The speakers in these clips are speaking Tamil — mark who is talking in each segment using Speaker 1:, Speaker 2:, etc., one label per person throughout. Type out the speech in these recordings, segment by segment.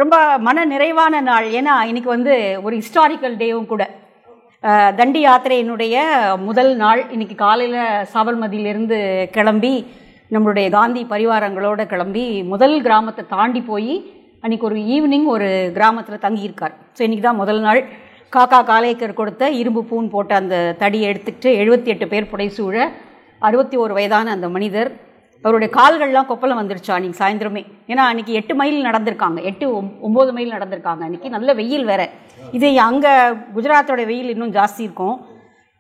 Speaker 1: ரொம்ப மன நிறைவான நாள். ஏன்னா இன்னைக்கு வந்து ஒரு ஹிஸ்டாரிக்கல் டேவும் கூட. தண்டி யாத்திரையினுடைய முதல் நாள். இன்னைக்கு காலையில் சாபர்மதியிலிருந்து கிளம்பி நம்மளுடைய காந்தி பரிவாரங்களோடு கிளம்பி முதல் கிராமத்தை தாண்டி போய் அன்றைக்கி ஒரு ஈவினிங் ஒரு கிராமத்தில் தங்கியிருக்கார். ஸோ இன்றைக்கி தான் முதல் நாள். காக்கா காலேக்கர் கொடுத்த இரும்பு பூன் போட்ட அந்த தடியை எடுத்துக்கிட்டு 78 பேர் புடைசூழ 61 வயதான அந்த மனிதர், அவருடைய கால்கள்லாம் கொப்பளம் வந்துருச்சா அன்றைக்கி சாயந்தரமே. ஏன்னா அன்றைக்கி 8 மைல் நடந்திருக்காங்க, 8-9 மைல் நடந்திருக்காங்க. அன்றைக்கி நல்ல வெயில் வேறு. இது அங்கே குஜராத்தோட வெயில் இன்னும் ஜாஸ்தி இருக்கும்.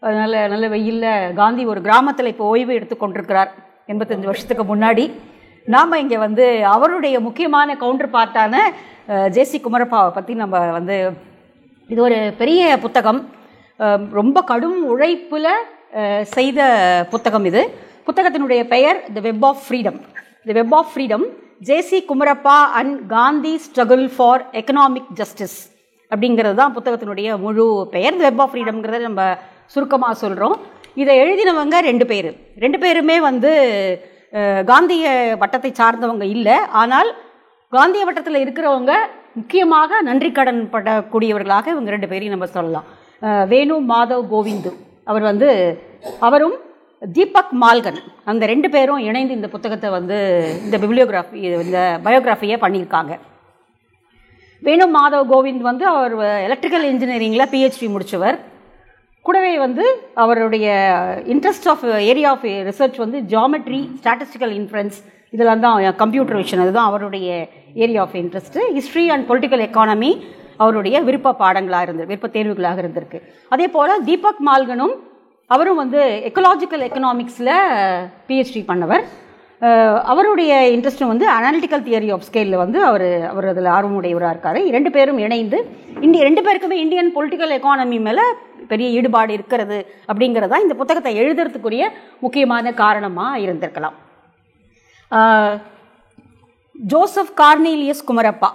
Speaker 1: அதனால் நல்ல வெயிலில் காந்தி ஒரு கிராமத்தில் இப்போ ஓய்வு எடுத்துக்கொண்டிருக்கிறார் 85 வருஷத்துக்கு முன்னாடி. நாம் இங்கே வந்து அவருடைய முக்கியமான கவுண்டர் பார்ட்டான ஜேசி குமரப்பாவை பற்றி நம்ம வந்து, இது ஒரு பெரிய புத்தகம், ரொம்ப கடும் உழைப்பில் செய்த புத்தகம். இது புத்தகத்தினுடைய பெயர் the web of freedom. The web of freedom, JC Kumarappa and Gandhi struggle for economic justice அப்படிங்கிறது தான் புத்தகத்தினுடைய முழு பெயர். தி வெப் ஆஃப் ஃப்ரீடம்ங்கிறத நம்ம சுருக்கமாக சொல்கிறோம். இதை எழுதினவங்க 2 பேர். 2 பேருமே வந்து காந்திய வட்டத்தை சார்ந்தவங்க இல்லை. ஆனால் காந்திய வட்டத்தில் இருக்கிறவங்க முக்கியமாக நன்றி கடன் படக்கூடியவர்களாக இவங்க 2 பேரையும் நம்ம சொல்லலாம். வேணு மாதவ் கோவிந்து அவர் வந்து, அவரும் தீபக் மால்கன், அந்த 2 பேரும் இணைந்து இந்த புத்தகத்தை வந்து இந்த பிப்ளியோகிராஃபி, இந்த பயோகிராஃபியை பண்ணியிருக்காங்க. வேணு மாதவ் கோவிந்த் வந்து அவர் எலக்ட்ரிக்கல் இன்ஜினியரிங்கில் PhD முடித்தவர். கூடவே வந்து அவருடைய interest of area of research வந்து ஜியாமெட்ரி, ஸ்டாட்டிஸ்டிக்கல் இன்ஃபரன்ஸ், இதெல்லாம் தான் கம்ப்யூட்டர் விஷன், அதுதான் அவருடைய area of interest. History and political economy அவருடைய விருப்ப பாடங்களாக விருப்ப தேர்வுகளாக இருந்திருக்கு. அதே போல் தீபக் மால்கனும் அவரும் வந்து எக்கலாஜிக்கல் எக்கனாமிக்ஸில் PhD பண்ணவர். அவருடைய இன்ட்ரெஸ்ட்டும் வந்து அனாலிட்டிக்கல் தியரி ஆஃப் ஸ்கேலில் வந்து அவர் அதில் ஆர்வமுடையவராக இருக்கார். 2 பேரும் இணைந்து 2 பேருக்குமே இந்தியன் பொலிட்டிக்கல் எக்கானமி மேலே பெரிய ஈடுபாடு இருக்கிறது அப்படிங்கிறதா இந்த புத்தகத்தை எழுதுறதுக்குரிய முக்கியமான காரணமாக இருந்திருக்கலாம். ஜோசப் கார்னேலியஸ் குமரப்பா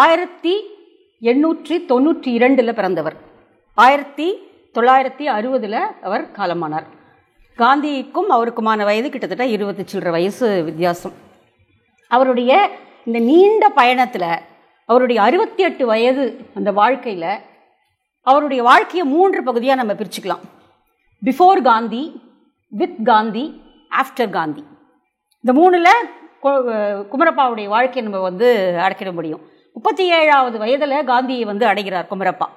Speaker 1: 1892 பிறந்தவர். 1960 அவர் காலமானார். காந்திக்கும் அவருக்குமான வயது கிட்டத்தட்ட 20 சில்லற வயசு வித்தியாசம். அவருடைய இந்த நீண்ட பயணத்தில் அவருடைய 68 வயது அந்த வாழ்க்கையில் அவருடைய வாழ்க்கையை 3 பகுதியாக நம்ம பிரிச்சுக்கலாம். Before Gandhi, with Gandhi, after Gandhi. இந்த 3ல் குமரப்பாவுடைய வாழ்க்கையை நம்ம வந்து அடக்கிட முடியும். 37வது வயதில் காந்தியை வந்து அடைகிறார் குமரப்பா.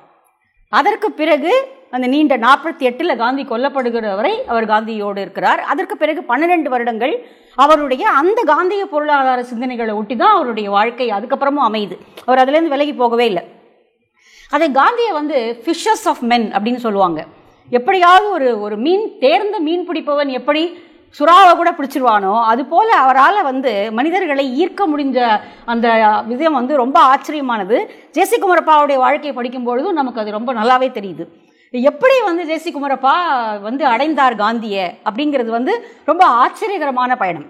Speaker 1: அதற்கு பிறகு அந்த நீண்ட 48 காந்தி கொல்லப்படுகிற வரை அவர் காந்தியோடு இருக்கிறார். அதற்கு பிறகு 12 வருடங்கள் அவருடைய அந்த காந்திய பொருளாதார சிந்தனைகளை ஒட்டி தான் அவருடைய வாழ்க்கை அதுக்கப்புறமும் அமையுது. அவர் அதுலேருந்து விலகி போகவே இல்லை. அதை காந்தியை வந்து ஃபிஷர்ஸ் ஆஃப் மென் அப்படின்னு சொல்லுவாங்க. எப்படியாவது ஒரு மீன், தேர்ந்த மீன் பிடிப்பவன் எப்படி சுறாவை கூட பிடிச்சிருவானோ அதுபோல் அவரால் வந்து மனிதர்களை ஈர்க்க முடிஞ்ச அந்த விஷயம் வந்து ரொம்ப ஆச்சரியமானது. ஜேசி குமரப்பாவுடைய வாழ்க்கையை படிக்கும்பொழுதும் நமக்கு அது ரொம்ப நல்லாவே தெரியுது. எப்படி வந்து ஜேசி குமரப்பா வந்து அடைந்தார் காந்தியை அப்படிங்கிறது வந்து ரொம்ப ஆச்சரியகரமான பயணம்.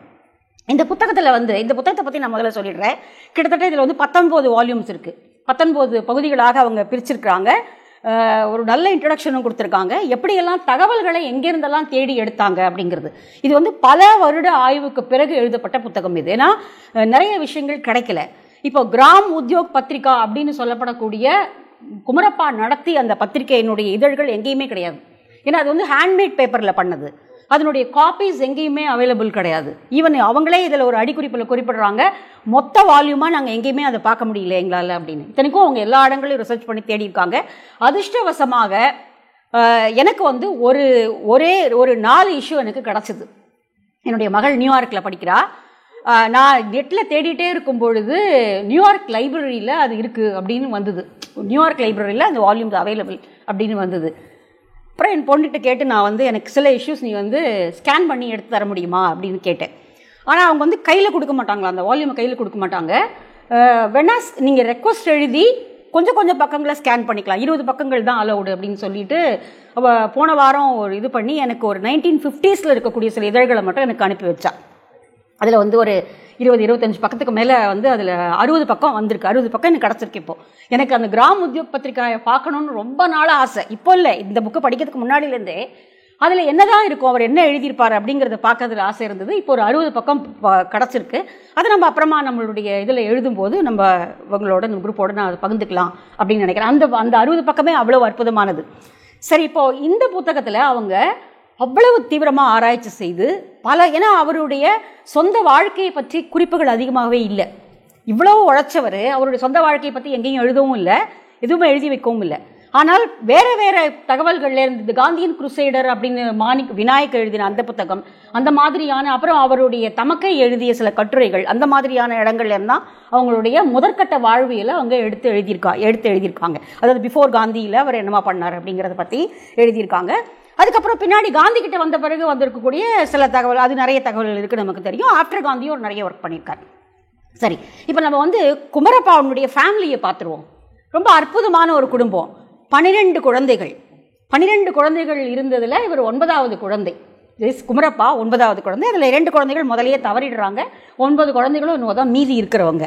Speaker 1: இந்த புத்தகத்தில் வந்து, இந்த புத்தகத்தை பற்றி நான் முதல்ல சொல்லிடுறேன். கிட்டத்தட்ட இதில் வந்து 19 வால்யூம்ஸ் இருக்குது. 19 பகுதிகளாக அவங்க பிரிச்சிருக்கிறாங்க. ஒரு நல்ல இன்ட்ரடக்ஷனும் கொடுத்துருக்காங்க. எப்படியெல்லாம் தகவல்களை எங்கேருந்தெல்லாம் தேடி எடுத்தாங்க அப்படிங்கிறது. இது வந்து பல வருட ஆய்வுக்கு பிறகு எழுதப்பட்ட புத்தகம் இது. ஏன்னா நிறைய விஷயங்கள் கிடைக்கல. இப்போ கிராம் உத்யோக் பத்திரிகா அப்படின்னு சொல்லப்படக்கூடிய குமரப்பா நடத்தி அந்த பத்திரிகையினுடைய இதழ்கள் எங்கேயுமே கிடையாது. ஏன்னா அது வந்து ஹேண்ட்மேட் பேப்பரில் பண்ணது. அதனுடைய காப்பீஸ் எங்கேயுமே அவைலபிள் கிடையாது. ஈவன் அவங்களே இதில் ஒரு அடிக்குறிப்பில் குறிப்பிடுறாங்க, மொத்த வால்யூமாக நாங்கள் எங்கேயுமே அதை பார்க்க முடியல எங்களால் அப்படின்னு. இத்தனைக்கும் அவங்க எல்லா இடங்களையும் ரிசர்ச் பண்ணி தேடி இருக்காங்க. அதிர்ஷ்டவசமாக எனக்கு வந்து ஒரு 4 இஷ்யூ எனக்கு கிடச்சிது. என்னுடைய மகள் நியூயார்க்கில் படிக்கிறா. நான் நெட்டில் தேடிட்டே இருக்கும் பொழுது நியூயார்க் லைப்ரரியில் அது இருக்குது அப்படின்னு வந்தது. நியூயார்க் லைப்ரரியில் அந்த வால்யூம்ஸ் அவைலபிள் அப்படின்னு வந்தது. அப்புறம் என் பொண்ணுகிட்ட கேட்டு நான் வந்து எனக்கு சில இஷ்யூஸ் நீ வந்து ஸ்கேன் பண்ணி எடுத்து தர முடியுமா அப்படின்னு கேட்டேன். ஆனால் அவங்க வந்து கையில் கொடுக்க மாட்டாங்களா, அந்த வால்யூமை கையில் கொடுக்க மாட்டாங்க. வேணா நீங்கள் ரெக்வஸ்ட் எழுதி கொஞ்சம் பக்கங்களை ஸ்கேன் பண்ணிக்கலாம், 20 பக்கங்கள் தான் அலௌடு அப்படின்னு சொல்லிட்டு போன வாரம் ஒரு இது பண்ணி எனக்கு ஒரு 1950s இருக்கக்கூடிய சில இதழ்களை மட்டும் எனக்கு அனுப்பி வச்சா. அதில் வந்து ஒரு 20-25 பக்கத்துக்கு மேலே வந்து அதில் 60 பக்கம் வந்திருக்கு. 60 பக்கம் எனக்கு கிடச்சிருக்கு. இப்போது எனக்கு அந்த கிராம் உத்யோக் பத்திரிகாயை பார்க்கணுன்னு ரொம்ப நாளாக ஆசை. இப்போ இல்லை, இந்த புக்கு படிக்கிறதுக்கு முன்னாடியிலேருந்தே அதில் என்னதான் இருக்கும், அவர் என்ன எழுதியிருப்பார் அப்படிங்கிறத பார்க்கறதுல ஆசை இருந்தது. இப்போ ஒரு 60 பக்கம் கிடச்சிருக்கு. அதை நம்ம அப்புறமா நம்மளுடைய இதில் எழுதும்போது நம்ம இவங்களோட இந்த குரூப்போடு நான் அதை பகிர்ந்துக்கலாம் அப்படின்னு நினைக்கிறேன். அந்த 60 பக்கமே அவ்வளோ அற்புதமானது. சரி, இப்போது இந்த புத்தகத்தில் அவங்க அவ்வளவு தீவிரமாக ஆராய்ச்சி செய்து ஏன்னா அவருடைய சொந்த வாழ்க்கையை பற்றி குறிப்புகள் அதிகமாகவே இல்லை. இவ்வளவு உழைச்சவர் அவருடைய சொந்த வாழ்க்கையை பற்றி எங்கேயும் எழுதவும் இல்லை, எதுவுமே எழுதி வைக்கவும் இல்லை. ஆனால் வேறு வேறு தகவல்கள்ல இருந்து காந்தியன் குருசைடர் அப்படின்னு விநாயக் எழுதின அந்த புத்தகம், அந்த மாதிரியான, அப்புறம் அவருடைய தமக்கை எழுதிய சில கட்டுரைகள், அந்த மாதிரியான இடங்கள்ல இருந்தால் அவங்களுடைய முதற்கட்ட வாழ்வியலை அவங்க எடுத்து எழுதியிருக்காங்க. அதாவது பிஃபோர் காந்தியில் அவர் என்னமா பண்ணார் அப்படிங்கிறத பற்றி எழுதியிருக்காங்க. அதுக்கப்புறம் பின்னாடி காந்தி கிட்ட வந்த பிறகு வந்திருக்கக்கூடிய சில தகவல், அது நிறைய தகவல்கள் இருக்குது நமக்கு தெரியும். ஆஃப்டர் காந்தியும் ஒரு நிறைய ஒர்க் பண்ணியிருக்காரு. சரி, இப்போ நம்ம குமரப்பாவுடைய ஃபேமிலியை பார்த்துருவோம். ரொம்ப அற்புதமான ஒரு குடும்பம். 12 குழந்தைகள். 12 குழந்தைகள் இருந்ததில் இவர் 9வது குழந்தை. குமரப்பா 9வது குழந்தை. அதில் 2 குழந்தைகள் முதலையே தவறிடுறாங்க. 9 குழந்தைகளும் இன்னும் தான் மீதி இருக்கிறவங்க.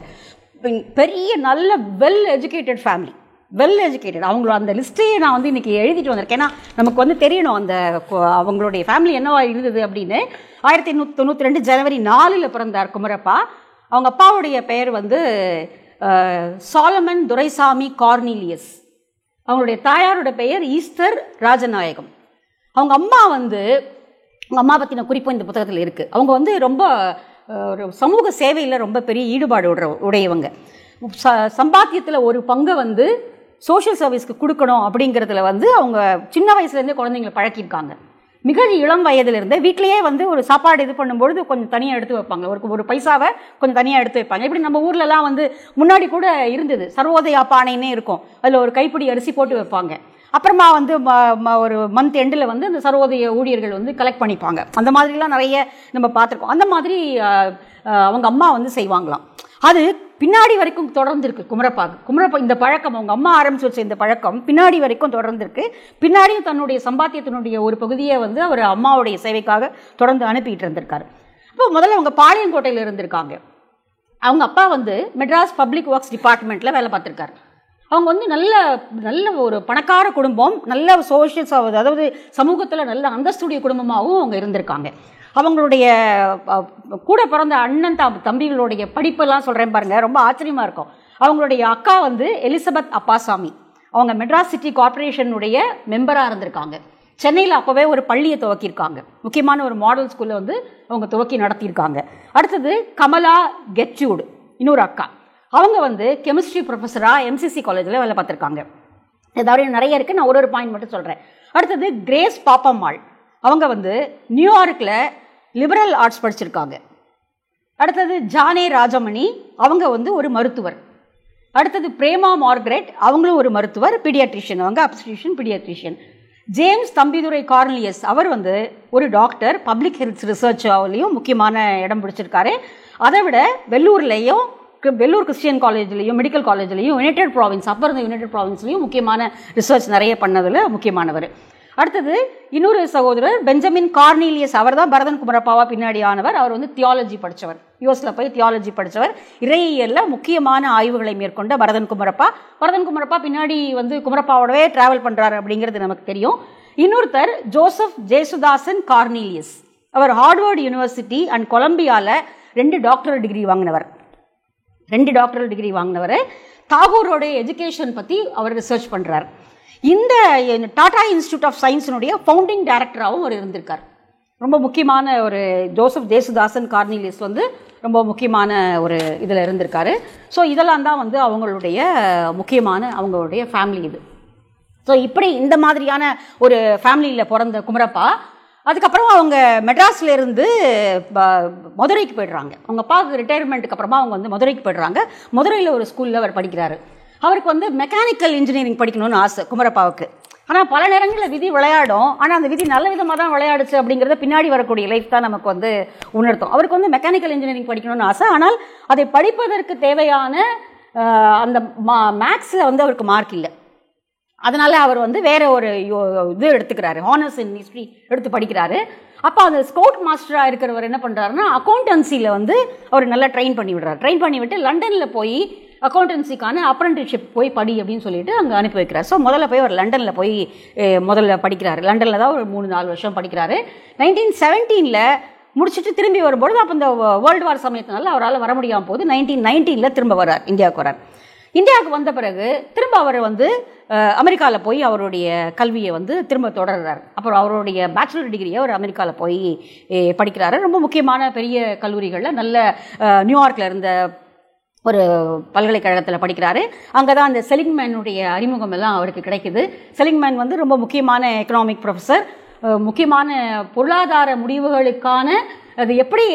Speaker 1: பெரிய நல்ல well educated family, well educated. அவங்களோட அந்த லிஸ்ட்டையே நான் இன்றைக்கி எழுதிட்டு வந்திருக்கேன். ஏன்னா நமக்கு தெரியணும் அந்த அவங்களுடைய ஃபேமிலி என்னவா இருந்தது அப்படின்னு. 1892 ஜனவரி 4 பிறந்தார் குமரப்பா. அவங்க அப்பாவுடைய பெயர் சாலமன் துரைசாமி கார்னீலியஸ். அவங்களுடைய தாயாரோட பெயர் ஈஸ்தர் ராஜநாயகம். அவங்க அம்மா அவங்க அம்மா பற்றின குறிப்பு இந்த புத்தகத்தில் இருக்குது. அவங்க ரொம்ப ஒரு சமூக சேவையில் ரொம்ப பெரிய ஈடுபாடு உடையவங்க. சம்பாத்தியத்தில் ஒரு பங்கை சோஷியல் சர்வீஸ்க்கு கொடுக்கணும் அப்படிங்கிறதுல அவங்க சின்ன வயசுலேருந்தே குழந்தைங்களை பழக்கியிருக்காங்க. மிக இளம் வயதிலிருந்தே வீட்டிலேயே ஒரு சாப்பாடு இது பண்ணும்பொழுது கொஞ்சம் தனியாக எடுத்து வைப்பாங்க. ஒரு பைசாவை கொஞ்சம் தனியாக எடுத்து வைப்பாங்க. இப்படி நம்ம ஊர்லலாம் முன்னாடி கூட இருந்தது, சர்வோதயா பானைன்னே இருக்கும். அதில் ஒரு கைப்பிடி அரிசி போட்டு வைப்பாங்க. அப்புறமா ஒரு மந்த் எண்டில் அந்த சர்வோதய ஊழியர்கள் கலெக்ட் பண்ணிப்பாங்க. அந்த மாதிரிலாம் நிறைய நம்ம பார்த்துருக்கோம். அந்த மாதிரி அவங்க அம்மா செய்வாங்களாம். அது பின்னாடி வரைக்கும் தொடர்ந்துருக்கு குமரப்பா இந்த பழக்கம். அவங்க அம்மா ஆரம்பிச்சு வச்ச இந்த பழக்கம் பின்னாடி வரைக்கும் தொடர்ந்துருக்கு. பின்னாடியும் தன்னுடைய சம்பாத்தியத்தினுடைய ஒரு பகுதியை அவர் அம்மாவுடைய சேவைக்காக தொடர்ந்து அனுப்பிட்டு இருந்திருக்காரு. அப்போ முதல்ல அவங்க பாளையங்கோட்டையில் இருந்திருக்காங்க. அவங்க அப்பா மெட்ராஸ் பப்ளிக் ஒர்க்ஸ் டிபார்ட்மெண்ட்டில் வேலை பார்த்துருக்காரு. அவங்க நல்ல நல்ல ஒரு பணக்கார குடும்பம், நல்ல சோஷியல், அதாவது சமூகத்தில் நல்ல அந்தஸ்துடைய குடும்பமாகவும் அவங்க இருந்திருக்காங்க. அவங்களுடைய கூட பிறந்த அண்ணன் தம்பிகளுடைய படிப்பெல்லாம் சொல்கிறேன் பாருங்கள், ரொம்ப ஆச்சரியமாக இருக்கும். அவங்களுடைய அக்கா எலிசபெத் அப்பாசாமி. அவங்க மெட்ராஸ் சிட்டி கார்பரேஷனுடைய மெம்பராக இருந்திருக்காங்க. சென்னையில் அப்போவே ஒரு பள்ளியை துவக்கியிருக்காங்க. முக்கியமான ஒரு மாடல் ஸ்கூலில் அவங்க துவக்கி நடத்தியிருக்காங்க. அடுத்தது கமலா கெச்சூடு, இன்னொரு அக்கா. அவங்க கெமிஸ்ட்ரி ப்ரொஃபஸராக எம்சிசி காலேஜில் வேலை பார்த்துருக்காங்க. ஏதாவது நிறைய இருக்குது, நான் ஒரு பாயிண்ட் மட்டும் சொல்கிறேன். அடுத்தது கிரேஸ் பாப்பம்மாள். அவங்க நியூயார்க்கில் லிபரல் ஆர்ட்ஸ் படிச்சிருக்காங்க. அடுத்தது ஜானே ராஜமணி. அவங்க ஒரு மருத்துவர். அடுத்தது பிரேமா மார்கரெட். அவங்களும் ஒரு மருத்துவர், பீடியாட்ரிஷியன். அவங்க அப்ஸ்டிஷியன் பீடியாட்ரிஷியன். ஜேம்ஸ் தம்பிதுரை கார்னிலியஸ். அவர் ஒரு டாக்டர், பப்ளிக் ஹெல்த் ரிசர்ச்லையும் முக்கியமான இடம் பிடிச்சிருக்காரு. அதை விட வெள்ளூர் கிறிஸ்டியன் காலேஜ்லையும் மெடிக்கல் காலேஜ்லையும் யுனைடெட் ப்ராவின்ஸ், அப்போ இருந்த யுனைடெட் ப்ராவின்ஸ்லையும் முக்கியமான ரிசர்ச் நிறைய பண்ணதில் முக்கியமானவர். அடுத்தது இன்னொரு சகோதரர் பெஞ்சமின் கார்னீலியஸ். அவர் தான் பரதன் குமரப்பாவா பின்னாடி ஆனவர். அவர் தியாலஜி படித்தவர், யூஎஸில் போய் தியாலஜி படித்தவர். இறையியலில் முக்கியமான ஆய்வுகளை மேற்கொண்ட பரதன் குமரப்பா பின்னாடி குமரப்பாவோடவே டிராவல் பண்ணுறாரு அப்படிங்கிறது நமக்கு தெரியும். இன்னொருத்தர் ஜோசப் ஜேசுதாசன் கார்னீலியஸ். அவர் ஹார்வர்ட் யூனிவர்சிட்டி அண்ட் கொலம்பியாவில் 2 டாக்டரல் டிகிரி வாங்கினவர். தாகூரோடைய எஜுகேஷன் பற்றி அவர் ரிசர்ச் பண்ணுறார். இந்த டாடா இன்ஸ்டியூட் ஆஃப் சயின்ஸினுடைய ஃபவுண்டிங் டைரக்டராகவும் அவர் இருந்திருக்கார். ரொம்ப முக்கியமான ஒரு ஜோசப் ஜேசுதாசன் கார்னிலியஸ் ரொம்ப முக்கியமான ஒரு இதில் இருந்திருக்காரு. ஸோ இதெல்லாம் தான் அவங்களுடைய முக்கியமான அவங்களுடைய ஃபேமிலி இது. ஸோ இப்படி இந்த மாதிரியான ஒரு ஃபேமிலியில் பிறந்த குமரப்பா அதுக்கப்புறம் அவங்க மெட்ராஸில் இருந்து மதுரைக்கு போய்ட்றாங்க. அவங்க அப்பாவுக்கு ரிட்டையர்மெண்ட்டுக்கு அப்புறமா அவங்க மதுரைக்கு போய்ட்றாங்க. மதுரையில் ஒரு ஸ்கூலில் அவர் படிக்கிறாரு. அவருக்கு மெக்கானிக்கல் இன்ஜினியரிங் படிக்கணும்னு ஆசை குமரப்பாவுக்கு. ஆனால் பல நேரங்களில் விதி விளையாடும். ஆனால் அந்த விதி நல்ல விதமாக தான் விளையாடுச்சு அப்படிங்கிறத பின்னாடி வரக்கூடிய லைஃப் தான் நமக்கு உணர்த்தும். அவருக்கு மெக்கானிக்கல் இன்ஜினியரிங் படிக்கணும்னு ஆசை. ஆனால் அதை படிப்பதற்கு தேவையான அந்த மேக்ஸில் அவருக்கு மார்க் இல்லை. அதனால் அவர் வேற ஒரு இது எடுத்துக்கிறாரு, ஹானர்ஸ் இன் ஹிஸ்ட்ரி எடுத்து படிக்கிறாரு. அப்போ அந்த ஸ்கவுட் மாஸ்டராக இருக்கிறவர் என்ன பண்ணுறாருன்னா அக்கௌண்டன்சியில் அவர் நல்லா ட்ரெயின் பண்ணி விட்டு லண்டனில் போய் அக்கௌண்டன்சிக்கான அப்ரெண்டிஸ்ஷிப் போய் படி அப்படின்னு சொல்லிட்டு அங்கே அனுப்பி வைக்கிறார். ஸோ முதல்ல போய் அவர் லண்டனில் போய் முதல்ல படிக்கிறாரு. லண்டனில் தான் ஒரு 3-4 வருஷம் படிக்கிறாரு. 1917 முடிச்சுட்டு திரும்பி வரும்பொழுது அப்போ இந்த வேர்ல்டு வார் சமயத்தினால அவரால் வர முடியாமல் போகுது. 1919 திரும்ப வரார், இந்தியாவுக்கு வரார். இந்தியாவுக்கு வந்த பிறகு திரும்ப அவர் அமெரிக்காவில் போய் அவருடைய கல்வியை திரும்ப தொடர்றார். அப்புறம் அவருடைய பேச்சுலர் டிகிரியை அவர் அமெரிக்காவில் போய் படிக்கிறாரு. ரொம்ப முக்கியமான பெரிய கல்லூரிகளில் நல்ல நியூயார்க்கில் இருந்த ஒரு பல்கலைக்கழகத்தில் படிக்கிறாரு. அங்கே தான் அந்த செலிங்மேனுடைய அறிமுகம் எல்லாம் அவருக்கு கிடைக்குது. செலிங்மேன் ரொம்ப முக்கியமான எக்கனாமிக் ப்ரொஃபஸர். முக்கியமான பொருளாதார முடிவுகளுக்கான அது எப்படி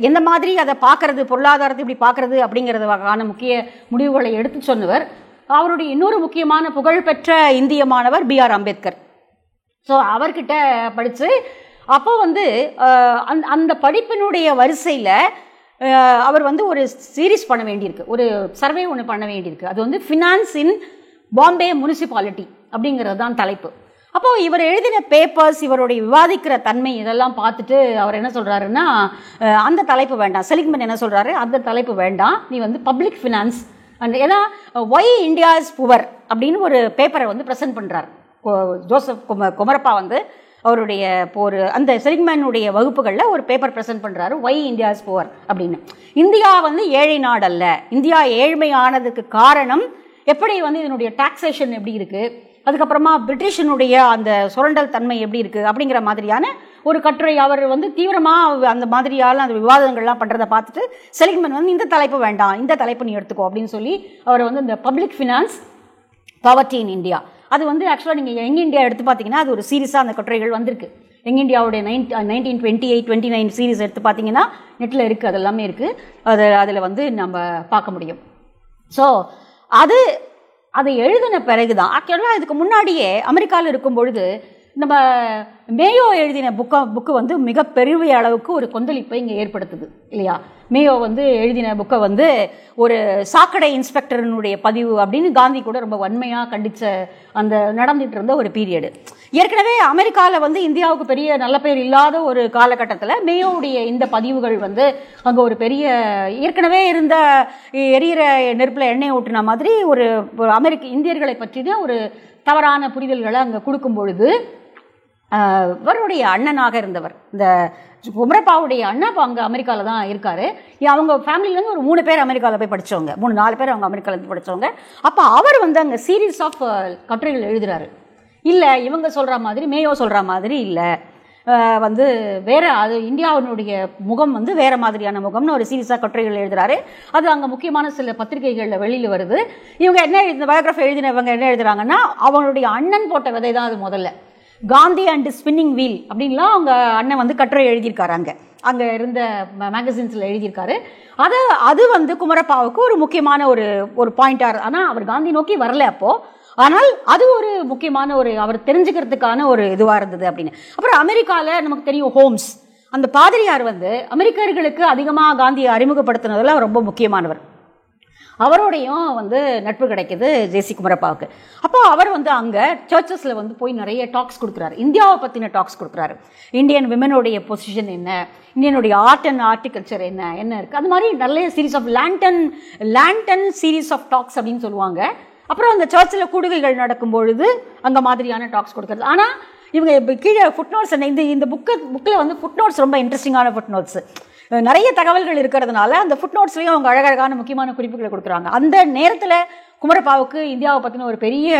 Speaker 1: எந்த மாதிரி அதை பார்க்கறது, பொருளாதாரத்தை இப்படி பார்க்கறது அப்படிங்கிறதுக்கான முக்கிய முடிவுகளை எடுத்து சொன்னவர். அவருடைய இன்னொரு முக்கியமான புகழ்பெற்ற இந்திய மாணவர் B.R. அம்பேத்கர். ஸோ அவர்கிட்ட படித்து அப்போ அந்த படிப்பினுடைய வரிசையில் அவர் ஒரு சீரீஸ் பண்ண வேண்டியிருக்கு, ஒரு சர்வே ஒன்று பண்ண வேண்டியிருக்கு. அது ஃபினான்ஸ் இன் பாம்பே முனிசிபாலிட்டி அப்படிங்கிறது தான் தலைப்பு. அப்போது இவர் எழுதின பேப்பர்ஸ், இவருடைய விவாதிக்கிற தன்மை இதெல்லாம் பார்த்துட்டு அவர் என்ன சொல்கிறாருன்னா, அந்த தலைப்பு வேண்டாம். செலிங்மேன் என்ன சொல்கிறாரு, அந்த தலைப்பு வேண்டாம், நீ பப்ளிக் ஃபினான்ஸ் அண்ட் ஏன்னா ஒய் இந்தியாஸ் புவர் அப்படின்னு ஒரு பேப்பரை ப்ரெசென்ட் பண்ணுறார் ஜோசப் குமரப்பா. அவருடைய ஒரு அந்த செலிங்மேனுடைய வகுப்புகளில் ஒரு பேப்பர் ப்ரெசென்ட் பண்ணுறாரு, ஒய் இந்தியாஸ் புவர் அப்படின்னு. இந்தியா ஏழை நாடு அல்ல, இந்தியா ஏழ்மையானதுக்கு காரணம் எப்படி இதனுடைய டாக்ஸேஷன் எப்படி இருக்குது, அதுக்கப்புறமா பிரிட்டிஷனுடைய அந்த சுரண்டல் தன்மை எப்படி இருக்குது அப்படிங்கிற மாதிரியான ஒரு கட்டுரை அவர் தீவிரமாக அந்த மாதிரியான அந்த விவாதங்கள்லாம் பண்ணுறதை பார்த்துட்டு செலிங்மேன் இந்த தலைப்பு வேண்டாம், இந்த தலைப்பு நீ எடுத்துக்கோ அப்படின்னு சொல்லி அவர் இந்த public finance poverty in India அது ஆக்சுவலாக நீங்கள் யங் இந்தியா எடுத்து பார்த்தீங்கன்னா அது ஒரு சீரியஸாக அந்த கட்டுரைகள் வந்திருக்கு. யங் இந்தியாவுடைய 1928-29 சீரீஸ் எடுத்து பார்த்தீங்கன்னா நெட்டில் இருக்குது, அதெல்லாமே இருக்குது. அதில் நம்ம பார்க்க முடியும். ஸோ அதை எழுதின பிறகு தான் ஆக்சுவலாக இதுக்கு முன்னாடியே அமெரிக்காவில் இருக்கும் பொழுது நம்ம மேயோ எழுதின புக்கு மிக பெரிய அளவுக்கு ஒரு கொந்தளிப்பை இங்கே ஏற்படுத்துது இல்லையா. மேயோ எழுதின புக்கை ஒரு சாக்கடை இன்ஸ்பெக்டரினுடைய பதிவு அப்படின்னு காந்தி கூட ரொம்ப வன்மையாக கண்டித்த அந்த நடந்துட்டு இருந்த ஒரு பீரியடு. ஏற்கனவே அமெரிக்காவில் இந்தியாவுக்கு பெரிய நல்ல பேர் இல்லாத ஒரு காலகட்டத்தில் மேயோவுடைய இந்த பதிவுகள் அங்கே ஒரு பெரிய ஏற்கனவே இருந்த எரியிற நெருப்பில் எண்ணெய் ஊற்றின மாதிரி ஒரு இந்தியர்களை பற்றின ஒரு தவறான புரிதல்களை அங்கே கொடுக்கும் பொழுது இவருடைய அண்ணனாக இருந்தவர் இந்த குமரப்பாவுடைய அண்ணா இப்போ அங்கே அமெரிக்காவில் தான் இருக்கார். அவங்க ஃபேமிலியிலேருந்து ஒரு 3 பேர் அமெரிக்காவில் போய் படித்தவங்க, 3-4 பேர் அவங்க அமெரிக்காவில் படித்தவங்க. அப்போ அவர் அங்கே சீரீஸ் ஆஃப் கட்டுரைகள் எழுதுகிறாரு. இல்லை இவங்க சொல்கிற மாதிரி மேயோ சொல்கிற மாதிரி இல்லை, வேறு அது இந்தியாவினுடைய முகம் வேறு மாதிரியான முகம்னு ஒரு சீரியஸாக கட்டுரைகள் எழுதுகிறாரு. அது அங்கே முக்கியமான சில பத்திரிகைகளில் வெளியில் வருது. இவங்க என்ன பயோகிராஃபி எழுதினவங்க என்ன எழுதுகிறாங்கன்னா, அவங்களுடைய அண்ணன் போட்ட விதை தான் அது முதல்ல காந்தி அண்ட் ஸ்பின்னிங் வீல் அப்படின்லாம் அவங்க அண்ணன் கட்டுரை எழுதியிருக்காரு. அங்கே இருந்த மேகசின்ஸில் எழுதியிருக்காரு. அது குமரப்பாவுக்கு ஒரு முக்கியமான ஒரு பாயிண்டாக. ஆனால் அவர் காந்தி நோக்கி வரல அப்போது. ஆனால் அது ஒரு முக்கியமான அவர் தெரிஞ்சுக்கிறதுக்கான ஒரு இதுவாக இருந்தது அப்படின்னு. அப்புறம் அமெரிக்காவில் நமக்கு தெரியும் ஹோம்ஸ், அந்த பாதிரியார் அமெரிக்கர்களுக்கு அதிகமாக காந்தியை அறிமுகப்படுத்தினதில் ரொம்ப முக்கியமானவர். அவரோடையும் நட்பு கிடைக்கிது ஜேசி குமரப்பாவுக்கு. அப்போ அவர் அங்கே சர்ச்சஸில் போய் நிறைய டாக்ஸ் கொடுக்குறாரு, இந்தியாவை பற்றின டாக்ஸ் கொடுக்குறாரு. இந்தியன் விமனுடைய பொசிஷன் என்ன, இந்தியனுடைய ஆர்ட் அண்ட் ஆர்டிகல்ச்சர் என்ன இருக்குது, அது மாதிரி நிறைய series of lantern series of talks அப்படின்னு சொல்லுவாங்க. அப்புறம் அந்த சர்ச்சில் கூடுகைகள் நடக்கும் பொழுது அங்கே மாதிரியான டாக்ஸ் கொடுக்குறது. ஆனால் இவங்க கீழே ஃபுட்நோட்ஸ் இந்த புக்கில் ஃபுட்நோட்ஸ் ரொம்ப இன்ட்ரெஸ்டிங்கான ஃபுட்நோட்ஸ், நிறைய தகவல்கள் இருக்கிறதுனால அந்த ஃபுட்நோட்ஸ்லையும் அவங்க அழகழகான முக்கியமான குறிப்புகளை கொடுக்குறாங்க. அந்த நேரத்தில் குமரப்பாவுக்கு இந்தியாவை பற்றின ஒரு பெரிய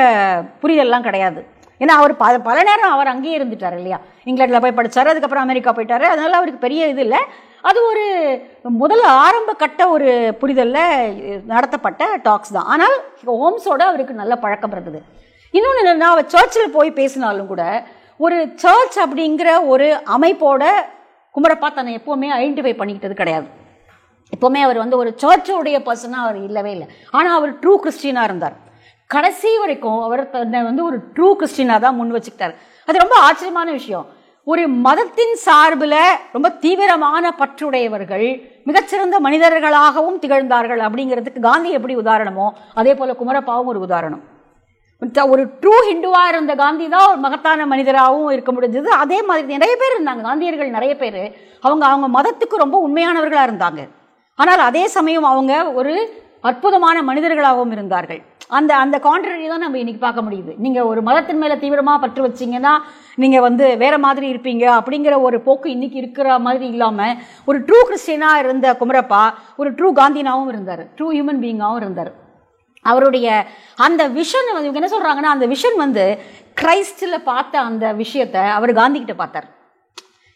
Speaker 1: புரிதல்லாம் கிடையாது. ஏன்னா அவர் பல நேரம் அவர் அங்கேயே இருந்துட்டார் இல்லையா, இங்கிலாண்டில் போய் படித்தார், அதுக்கப்புறம் அமெரிக்கா போயிட்டார். அதனால் அவருக்கு பெரிய இது இல்லை. அது ஒரு முதல்ல ஆரம்ப கட்ட ஒரு புரிதலில் நடத்தப்பட்ட டாக்ஸ் தான். ஆனால் ஹோம்ஸோட அவருக்கு நல்ல பழக்கம் இருந்தது. இன்னொன்று என்னென்னா, அவர் சர்ச்சில் போய் பேசினாலும் கூட ஒரு சர்ச் அப்படிங்கிற ஒரு அமைப்போட குமரப்பா தன்னை எப்போவுமே ஐடென்டிஃபை பண்ணிக்கிட்டது கிடையாது. எப்போவுமே அவர் ஒரு சர்ச்சோடைய பர்சனாக அவர் இல்லவே இல்லை. ஆனால் அவர் ட்ரூ கிறிஸ்டியனாக இருந்தார். கடைசி வரைக்கும் அவர் தன்னை ஒரு ட்ரூ கிறிஸ்டியனாக தான் முன் வச்சுக்கிட்டார். அது ரொம்ப ஆச்சரியமான விஷயம். ஒரு மதத்தின் சார்பில் ரொம்ப தீவிரமான பற்றுடையவர்கள் மிகச்சிறந்த மனிதர்களாகவும் திகழ்ந்தார்கள் அப்படிங்கிறதுக்கு காந்தி எப்படி உதாரணமோ அதே போல் குமரப்பாவும் ஒரு உதாரணம். ஒரு ட்ரூ ஹிந்துவாக இருந்த காந்தி தான் ஒரு மகத்தான மனிதராகவும் இருக்க முடிஞ்சது. அதே மாதிரி நிறைய பேர் இருந்தாங்க, காந்தியர்கள் நிறைய பேர். அவங்க மதத்துக்கு ரொம்ப உண்மையானவர்களாக இருந்தாங்க. ஆனால் அதே சமயம் அவங்க ஒரு அற்புதமான மனிதர்களாகவும் இருந்தார்கள். அந்த அந்த கான்ட்ரரி தான் நம்ம இன்னைக்கு பார்க்க முடியுது. நீங்கள் ஒரு மதத்தின் மேலே தீவிரமாக பற்று வச்சிங்கன்னா நீங்கள் வந்து வேறு மாதிரி இருப்பீங்க அப்படிங்கிற ஒரு போக்கு இன்றைக்கி இருக்கிற மாதிரி இல்லாமல் ஒரு ட்ரூ கிறிஸ்டியனாக இருந்த குமரப்பா ஒரு ட்ரூ காந்தியனாகவும் இருந்தார், ட்ரூ ஹியூமன் பீயிங்காகவும் இருந்தார். அவருடைய அந்த விஷன் வந்து இவங்க என்ன சொல்கிறாங்கன்னா, அந்த விஷன் வந்து கிரைஸ்டில் பார்த்த அந்த விஷயத்தை அவர் காந்திகிட்ட பார்த்தார்.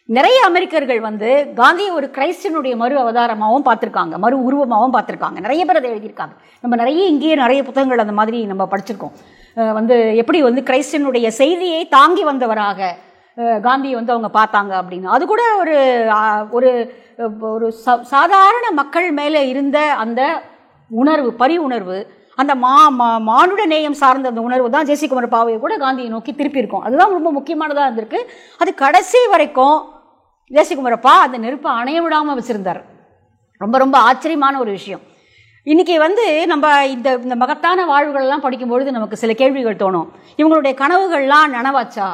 Speaker 1: நிறைய அமெரிக்கர்கள் வந்து காந்தியை ஒரு கிரைஸ்டினுடைய மறு அவதாரமாகவும் பார்த்துருக்காங்க, மறு உருவமாகவும் பார்த்துருக்காங்க. நிறைய பேர் அதை எழுதியிருக்காங்க. நம்ம இங்கேயே நிறைய புத்தகங்கள் அந்த மாதிரி நம்ம படிச்சிருக்கோம். வந்து எப்படி வந்து கிரைஸ்டினுடைய செய்தியை தாங்கி வந்தவராக காந்தியை வந்து அவங்க பார்த்தாங்க அப்படின்னு. அது கூட ஒரு ஒரு ஒரு சாதாரண மக்கள் மேலே இருந்த அந்த உணர்வு, பரி உணர்வு, அந்த மானுட நேயம் சார்ந்த அந்த உணர்வு தான் ஜேசி குமரப்பாவை கூட காந்தியை நோக்கி திருப்பி இருக்கும். அதுதான் ரொம்ப முக்கியமானதாக இருந்திருக்கு. அது கடைசி வரைக்கும் ஜேசி குமரப்பா அந்த நெருப்பை அணைய விடாமல் வச்சுருந்தார். ரொம்ப ரொம்ப ஆச்சரியமான ஒரு விஷயம். இன்றைக்கி வந்து நம்ம இந்த மகத்தான வாழ்வுகளெல்லாம் படிக்கும்பொழுது நமக்கு சில கேள்விகள் தோணும். இவங்களுடைய கனவுகள்லாம் நனவாச்சா?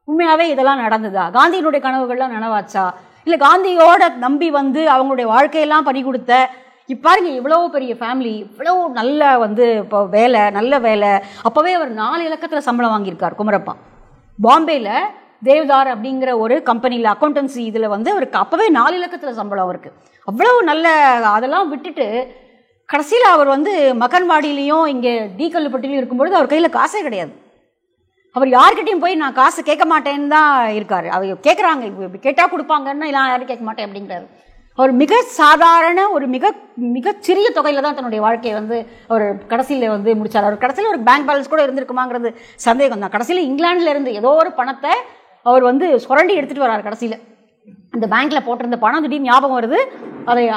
Speaker 1: உண்மையாகவே இதெல்லாம் நடந்ததா? காந்தியினுடைய கனவுகள்லாம் நனவாச்சா? இல்லை காந்தியோட நம்பி வந்து அவங்களுடைய வாழ்க்கையெல்லாம் பறி கொடுத்த பாருங்க, இவ்வளோ பெரிய ஃபேமிலி, இவ்வளோ நல்ல வந்து இப்போ வேலை, நல்ல வேலை. அப்போவே அவர் 4 இலக்கத்தில் சம்பளம் வாங்கியிருக்கார் குமரப்பா. பாம்பேயில் தேவ்தார் அப்படிங்கிற ஒரு கம்பெனியில் அக்கௌண்டன்சி இதில் வந்து அவருக்கு அப்போவே 4 இலக்கத்தில் சம்பளம் அவருக்கு. அவ்வளோ நல்ல அதெல்லாம் விட்டுட்டு கடைசியில் அவர் வந்து மகன்வாடியிலையும் இங்கே டி கல்லுப்பட்டிலையும் இருக்கும்பொழுது அவர் கையில் காசே கிடையாது. அவர் யார்கிட்டையும் போய் நான் காசு கேட்க மாட்டேன்னு தான் இருக்கார். அவர் கேட்குறாங்க, இப்படி கேட்டால் கொடுப்பாங்கன்னா இல்லை யாரும் கேட்க மாட்டேன் அப்படிங்கிறாரு. அவர் மிக சாதாரண ஒரு மிகச்சிறிய தொகையில் தான் தன்னுடைய வாழ்க்கையை வந்து அவர் கடைசியில் வந்து முடித்தார். அவர் கடைசியில் ஒரு பேங்க் பேலன்ஸ் கூட இருந்திருக்குமாங்கிறது சந்தேகம் தான். கடைசியில் இங்கிலாண்டில் இருந்து ஏதோ ஒரு பணத்தை அவர் வந்து சுரண்டி எடுத்துகிட்டு வர்றார். கடைசியில் அந்த பேங்க்கில் போட்டிருந்த பணம் திடீர்னு ஞாபகம் வருது,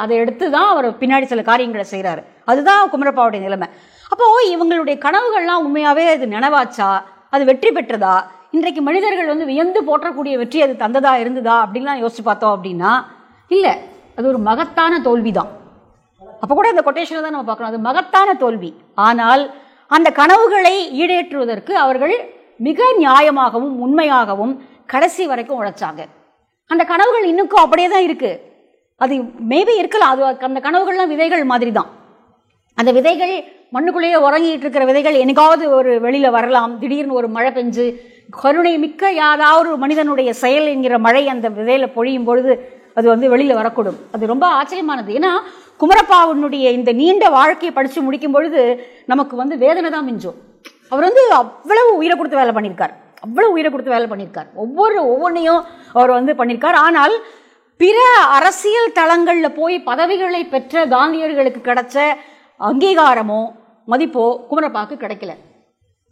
Speaker 1: அதை எடுத்து தான் அவர் பின்னாடி சில காரியங்களை செய்கிறாரு. அதுதான் குமரப்பாவுடைய நிலைமை. அப்போது இவங்களுடைய கனவுகள்லாம் உண்மையாகவே அது நினைவாச்சா? அது வெற்றி பெற்றதா? இன்றைக்கு மனிதர்கள் வந்து வியந்து போற்றக்கூடிய வெற்றி அது தந்ததா இருந்ததா அப்படின்லாம் யோசிச்சு பார்த்தோம் அப்படின்னா இல்லை, அது ஒரு மகத்தான தோல்வி தான். அப்போ கூட இந்த கொட்டேஷனில் தான் நம்ம பார்க்கணும், அது மகத்தான தோல்வி. ஆனால் அந்த கனவுகளை ஈடேற்றுவதற்கு அவர்கள் மிக நியாயமாகவும் உண்மையாகவும் கடைசி வரைக்கும் உழைச்சாங்க. அந்த கனவுகள் இன்னும் அப்படியே தான் இருக்குது. அது மேபி இருக்கலாம், அது அந்த கனவுகள்லாம் விதைகள் மாதிரி தான். அந்த விதைகள் மண்ணுக்குள்ளேயே உறங்கிட்டு இருக்கிற விதைகள் என்னைக்காவது ஒரு வெளியில் வரலாம். திடீர்னு ஒரு மழை பெஞ்சு கருணை மிக்க யாராவது ஒரு மனிதனுடைய செயல் என்கிற மழை அந்த விதையில் பொழியும் பொழுது அது வந்து வெளியில் வரக்கூடும். அது ரொம்ப ஆச்சரியமானது. ஏன்னா குமரப்பாவுடைய இந்த நீண்ட வாழ்க்கையை படித்து முடிக்கும் பொழுது நமக்கு வந்து வேதனை தான் மிஞ்சும். அவர் வந்து அவ்வளவு உயிரை கொடுத்து வேலை பண்ணியிருக்கார், அவ்வளவு உயிரை கொடுத்து வேலை பண்ணியிருக்கார். ஒவ்வொன்றையும் அவர் வந்து பண்ணியிருக்கார். ஆனால் பிற அரசியல் தளங்களில் போய் பதவிகளை பெற்ற காந்தியர்களுக்கு கிடைச்ச அங்கீகாரமோ மதிப்போ குமரப்பாவுக்கு கிடைக்கல.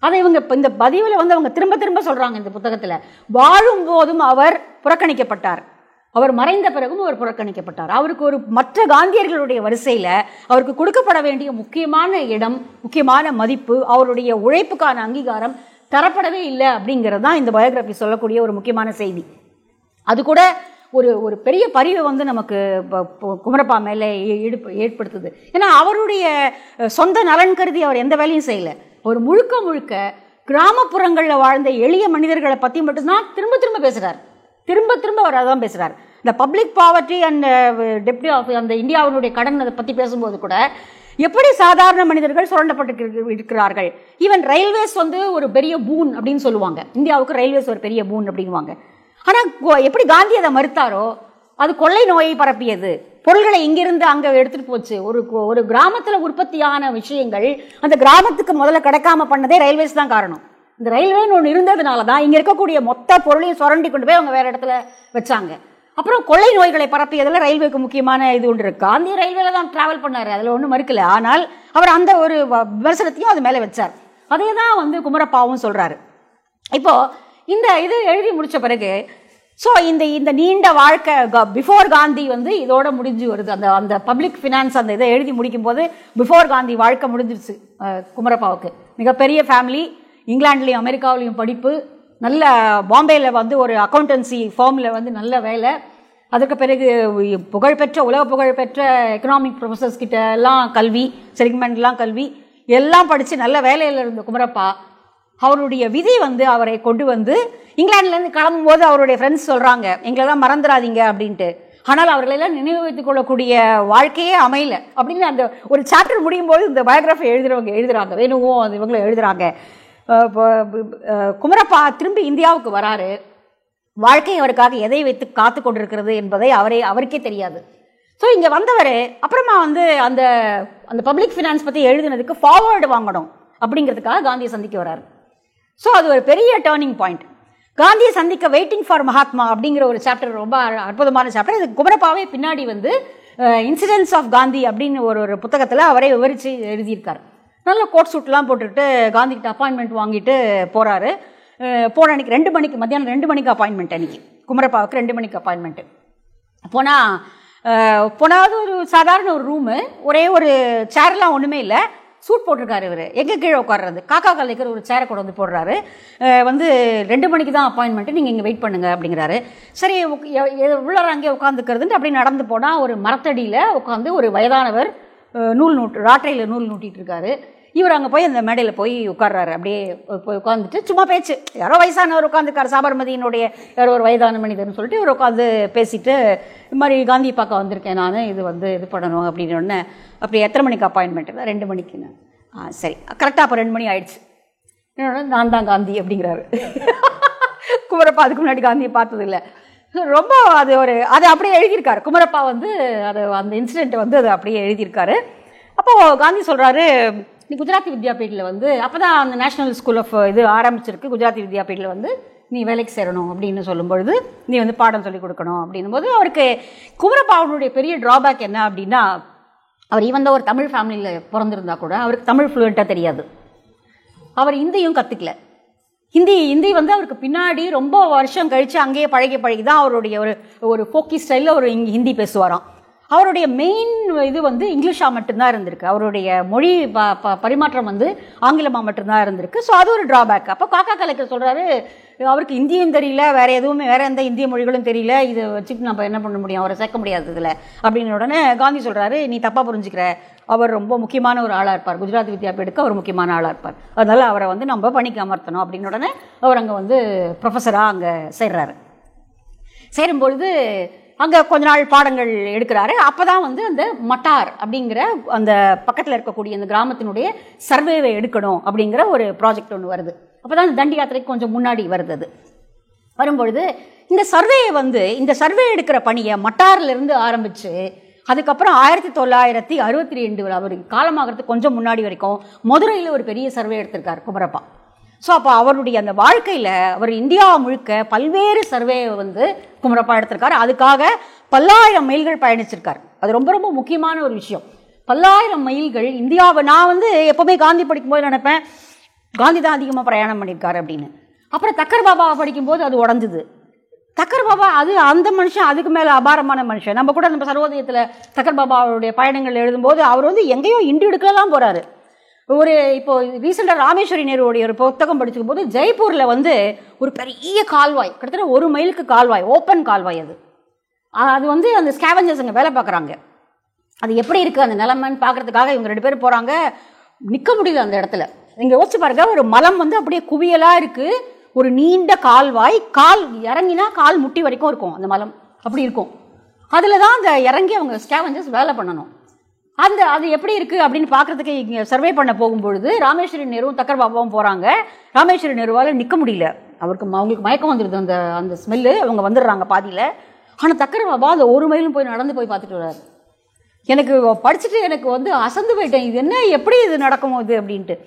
Speaker 1: அதை இவங்க இந்த பதிவில் வந்து அவங்க திரும்ப திரும்ப சொல்கிறாங்க இந்த புத்தகத்தில். வாழும் போதும் அவர் புறக்கணிக்கப்பட்டார், அவர் மறைந்த பிறகும் அவர் புறக்கணிக்கப்பட்டார். அவருக்கு ஒரு மற்ற காந்தியர்களுடைய வரிசையில் அவருக்கு கொடுக்கப்பட வேண்டிய முக்கியமான இடம், முக்கியமான மதிப்பு, அவருடைய உழைப்புக்கான அங்கீகாரம் தரப்படவே இல்லை அப்படிங்கிறது தான் இந்த பயோகிராஃபி சொல்லக்கூடிய ஒரு முக்கியமான செய்தி. அது கூட ஒரு பெரிய பரிவை வந்து நமக்கு குமரப்பா மேலே ஏற்படுத்துது. ஏன்னா அவருடைய சொந்த நலன் கருதி அவர் எந்த வேலையும் செய்யலை. அவர் முழுக்க கிராமப்புறங்களில் வாழ்ந்த எளிய மனிதர்களை பற்றி மட்டும்தான் திரும்ப திரும்ப பேசுகிறார். திரும்ப அவர் அதான் பேசுகிறார். இந்த பப்ளிக் பாவர்ட்டி அண்ட் டெப்டி ஆஃப் அந்த இந்தியாவினுடைய கடன் அதை பற்றி பேசும்போது கூட எப்படி சாதாரண மனிதர்கள் சுரண்டப்பட்டு இருக்கிறார்கள். ஈவன் ரயில்வேஸ் வந்து ஒரு பெரிய பூன் அப்படின்னு சொல்லுவாங்க. இந்தியாவுக்கு ரயில்வேஸ் ஒரு பெரிய பூன் அப்படிங்குவாங்க. ஆனால் எப்படி காந்தி அதை மறுத்தாரோ, அது கொள்ளை நோயை பரப்பியது, பொருள்களை இங்கிருந்து அங்கே எடுத்துகிட்டு போச்சு. ஒரு கிராமத்தில் உற்பத்தியான விஷயங்கள் அந்த கிராமத்துக்கு முதல்ல கிடைக்காம பண்ணதே ரயில்வேஸ் தான் காரணம். இந்த ரயில்வேன்னு ஒன்று இருந்ததுனால தான் இங்கே இருக்கக்கூடிய மொத்த பொருளையும் சுரண்டி கொண்டு போய் அவங்க வேறு இடத்துல வச்சாங்க. அப்புறம் கொள்ளை நோய்களை பரப்பியதில் ரயில்வேக்கு முக்கியமான இது ஒன்று இருக்குது. காந்தி ரயில்வேல தான் ட்ராவல் பண்ணார், அதில் ஒன்றும் மறுக்கல. ஆனால் அவர் அந்த ஒரு விமர்சனத்தையும் அது மேலே வச்சார். அதே தான் வந்து குமரப்பாவும் சொல்கிறாரு. இப்போது இந்த இது எழுதி முடித்த பிறகு இந்த நீண்ட வாழ்க்கை பிஃபோர் காந்தி வந்து இதோட முடிஞ்சு வருது. அந்த பப்ளிக் ஃபினான்ஸ் அந்த இதை எழுதி முடிக்கும் போது பிஃபோர் காந்தி வாழ்க்கை முடிஞ்சிருச்சு குமரப்பாவுக்கு. மிகப்பெரிய ஃபேமிலி, இங்கிலாந்துலேயும் அமெரிக்காவிலையும் படிப்பு, நல்ல பாம்பேயில் வந்து ஒரு அக்கௌண்டன்சி ஃபார்மில் வந்து நல்ல வேலை. அதுக்கு பிறகு உலக புகழ்பெற்ற எக்கனாமிக் ப்ரொஃபஸர்ஸ் கிட்ட எல்லாம் கல்வி, செக்மெண்ட்லாம் கல்வி எல்லாம் படித்து நல்ல வேலையில் இருந்த குமரப்பா அவருடைய விதி வந்து அவரை கொண்டு வந்து இங்கிலாந்துலேருந்து கிளம்பும்போது அவருடைய ஃப்ரெண்ட்ஸ் சொல்கிறாங்க, எங்களெல்லாம் மறந்துடாதீங்க அப்படின்ட்டு. ஆனால் அவர்களெல்லாம் நினைவு வைத்துக் கொள்ளக்கூடிய வாழ்க்கையே அமையல அப்படின்னு அந்த ஒரு சாப்டர் முடியும் போது இந்த பயோகிராஃபி எழுதுறாங்க, வேணுவும் அது இவங்களும் எழுதுறாங்க. குமரப்பா திரும்பி இந்தியாவுக்கு வராரு. வாழ்க்கை அவருக்காக எதை வைத்து காத்து கொண்டிருக்கிறது என்பதை அவருக்கே தெரியாது. ஸோ இங்கே வந்தவர் அப்புறமா வந்து அந்த அந்த பப்ளிக் ஃபினான்ஸ் பற்றி எழுதுனதுக்கு ஃபார்வர்டு வாங்கணும் அப்படிங்கிறதுக்காக காந்தியை சந்திக்க வராரு. ஸோ அது ஒரு பெரிய டேர்னிங் பாயிண்ட். காந்தியை சந்திக்க வெயிட்டிங் ஃபார் மகாத்மா அப்படிங்கிற ஒரு சாப்டர் ரொம்ப அற்புதமான சாப்டர். இது குமரப்பாவே பின்னாடி வந்து இன்சிடென்ட்ஸ் ஆஃப் காந்தி அப்படின்னு ஒரு புத்தகத்தில் அவரே விவரித்து எழுதியிருக்கார். நல்ல கோட் சூட்லாம் போட்டுக்கிட்டு காந்திகிட்ட அப்பாயின்மெண்ட் வாங்கிட்டு போகிறாரு. போன அன்றைக்கி 2 மணிக்கு மத்தியானம் 2 மணிக்கு அப்பாயின்மெண்ட். அன்றைக்கி குமரப்பாவுக்கு 2 மணிக்கு அப்பாயின்மெண்ட்டு. போனால் ஒரு சாதாரண ஒரு ரூமு, ஒரே ஒரு சேர்லாம் ஒன்றுமே இல்லை. சூட் போட்டிருக்காரு இவர். எங்கே கீழே உட்காடுறது காக்கா கலைக்கிற ஒரு சேரை கொண்டு வந்து போடுறாரு. வந்து 2 மணிக்கு தான் அப்பாயின்மெண்ட்டு, நீங்கள் இங்கே வெயிட் பண்ணுங்கள் அப்படிங்கிறாரு. சரி உள்ளார அங்கே உட்காந்துக்கிறதுன்ட்டு அப்படி நடந்து போனால் ஒரு மரத்தடியில் உட்காந்து ஒரு வயதானவர் ராட்டையில் நூல் நூட்டிகிட்டு இருக்காரு. இவர் அங்கே போய் அந்த மேடையில் போய் உட்கார்றாரு. அப்படியே போய் உட்காந்துட்டு சும்மா பேச்சு, யாரோ வயசானவர் உட்காந்துருக்காரு, சாபர்மதியினுடைய யாரோ ஒரு வயதான மனிதர்னு சொல்லிட்டு இவர் உட்காந்து பேசிட்டு, இது மாதிரி காந்தி பார்க்க வந்திருக்கேன் நான், இது வந்து இது பண்ணணும் அப்படின்னு ஒன்று. அப்படி எத்தனை மணிக்கு அப்பாயின்மெண்ட்? 2 மணிக்குன்னு. சரி கரெக்டாக அப்போ 2 மணி ஆயிடுச்சு. என்னோட நான் தான் காந்தி அப்படிங்கிறாரு. குமரப்பா அதுக்கு முன்னாடி காந்தியை பார்த்ததில்லை. ரொம்ப அதை அப்படியே எழுதியிருக்காரு குமரப்பா வந்து. அந்த இன்சிடெண்ட்டை வந்து அதை அப்படியே எழுதியிருக்காரு. அப்போது காந்தி சொல்கிறாரு, நீ குஜராத்தி வித்யாபீட்டில் வந்து அப்போ தான் அந்த நேஷ்னல் ஸ்கூல் ஆஃப் இது ஆரம்பிச்சிருக்கு, குஜராத்தி வித்யாபீட்டில் வந்து நீ வேலைக்கு சேரணும் அப்படின்னு சொல்லும்பொழுது நீ வந்து பாடம் சொல்லிக் கொடுக்கணும் அப்படின்னும் போது அவருக்கு குமரப்பாவுடைய பெரிய ட்ராபேக் என்ன அப்படின்னா, அவர் ஈவன் ஒரு தமிழ் ஃபேமிலியில் பிறந்திருந்தா கூட அவருக்கு தமிழ் ஃப்ளூயண்ட்டாக தெரியாது. அவர் ஹிந்தியும் கற்றுக்கல. ஹிந்தி வந்து அவருக்கு பின்னாடி ரொம்ப வருஷம் கழித்து அங்கேயே பழகி தான் அவருடைய ஒரு ஃபோக்கி ஸ்டைலில் ஒரு ஹிந்தி பேசுவாராம். அவருடைய மெயின் இது வந்து இங்கிலீஷாக மட்டும்தான் இருந்திருக்கு. அவருடைய மொழி பரிமாற்றம் வந்து ஆங்கிலமாக மட்டும்தான் இருந்திருக்கு. ஸோ அது ஒரு ட்ராபேக். அப்போ காக்கா கலைக்கர் சொல்கிறாரு, அவருக்கு இந்தியும் தெரியல, வேறு எந்த இந்திய மொழிகளும் தெரியல, இதை வச்சுட்டு நம்ம என்ன பண்ண முடியும், அவரை சேர்க்க முடியாது இதில் அப்படின்னு உடனே காந்தி சொல்கிறாரு, நீ தப்பாக புரிஞ்சுக்கிற, அவர் ரொம்ப முக்கியமான ஒரு ஆளாக இருப்பார், குஜராத் வித்யாபீடுக்கு அவர் முக்கியமான ஆளாக இருப்பார், அதனால் அவரை வந்து நம்ம பணிக்கு அமர்த்தணும் அப்படின்னு உடனே அவர் அங்கே வந்து ப்ரொஃபஸராக அங்கே சேர்றாரு. சேரும்பொழுது அங்கே கொஞ்ச நாள் பாடங்கள் எடுக்கிறாரு. அப்போ தான் வந்து அந்த மட்டார் அப்படிங்கிற அந்த பக்கத்தில் இருக்கக்கூடிய அந்த கிராமத்தினுடைய சர்வேவை எடுக்கணும் அப்படிங்கிற ஒரு ப்ராஜெக்ட் ஒன்று வருது. அப்போ தான் அந்த தண்டி யாத்திரைக்கு கொஞ்சம் முன்னாடி வருது. அது வரும்பொழுது இந்த சர்வே எடுக்கிற பணியை மட்டார்லேருந்து ஆரம்பித்து அதுக்கப்புறம் 1962 அவர் காலமாகிறதுக்கு கொஞ்சம் முன்னாடி வரைக்கும் மதுரையில் ஒரு பெரிய சர்வே எடுத்திருக்கார் குமரப்பா. ஸோ அப்போ அவருடைய அந்த வாழ்க்கையில் அவர் இந்தியா முழுக்க பல்வேறு சர்வேயை வந்து குமரப்பா எடுத்திருக்காரு. அதுக்காக 10,000 மைல்கள் பயணிச்சிருக்கார். அது ரொம்ப ரொம்ப முக்கியமான ஒரு விஷயம். 10,000 மைல்கள் இந்தியாவை. நான் வந்து எப்போவுமே காந்தி படிக்கும்போது நினைப்பேன், காந்தி தான் அதிகமாக பிரயாணம் பண்ணியிருக்காரு அப்படின்னு. அப்புறம் தக்கர் பாபாவை படிக்கும்போது அது உடஞ்சுது. தக்கர் பாபா அந்த மனுஷன் அதுக்கு மேலே அபாரமான மனுஷன். நம்ம கூட நம்ம சர்வோதயத்தில் தக்கர் பாபாவுடைய பயணங்கள் எழுதும்போது அவர் வந்து எங்கேயோ இண்டு எடுக்கலாம் போகிறாரு. இப்போ ரீசெண்டாக ராமேஸ்வரி நேருடைய ஒரு புத்தகம் படிச்சுக்கும் போது ஜெய்ப்பூரில் வந்து ஒரு பெரிய கால்வாய், கிட்டத்தட்ட 1 மைலுக்கு கால்வாய், ஓப்பன் கால்வாய். அது வந்து அந்த ஸ்கேவஞ்சர்ஸ் அங்கே வேலை பார்க்குறாங்க. அது எப்படி இருக்குது அந்த நிலைமைன்னு பார்க்குறதுக்காக இவங்க 2 பேர் போகிறாங்க. நிற்க முடியல அந்த இடத்துல. இங்கே யோசிச்சு பாருங்க, ஒரு மலம் வந்து அப்படியே குவியலாக இருக்குது, ஒரு நீண்ட கால்வாய், கால் இறங்கினா கால் முட்டி வரைக்கும் இருக்கும் அந்த மலம், அப்படி இருக்கும். அதில் தான் அந்த இறங்கி அவங்க ஸ்கேவஞ்சர்ஸ் வேலை பண்ணணும். அது எப்படி இருக்குது அப்படின்னு பார்க்குறதுக்கு இங்கே சர்வே பண்ண போகும்பொழுது ராமேஸ்வரி நேருவும் தக்கர் பாபாவும் போகிறாங்க. ராமேஸ்வரி நேருவால் நிற்க முடியல, அவங்களுக்கு மயக்கம் வந்துடுது அந்த ஸ்மெல்லு. அவங்க வந்துடுறாங்க பாதியில். ஆனால் தக்கர் பாபா அந்த 1 மைலும் போய் நடந்து போய் பார்த்துட்டு வர்றாரு. எனக்கு படிச்சுட்டு எனக்கு வந்து அசந்து போயிட்டேன், இது என்ன, எப்படி இது நடக்கும் இது அப்படின்ட்டு.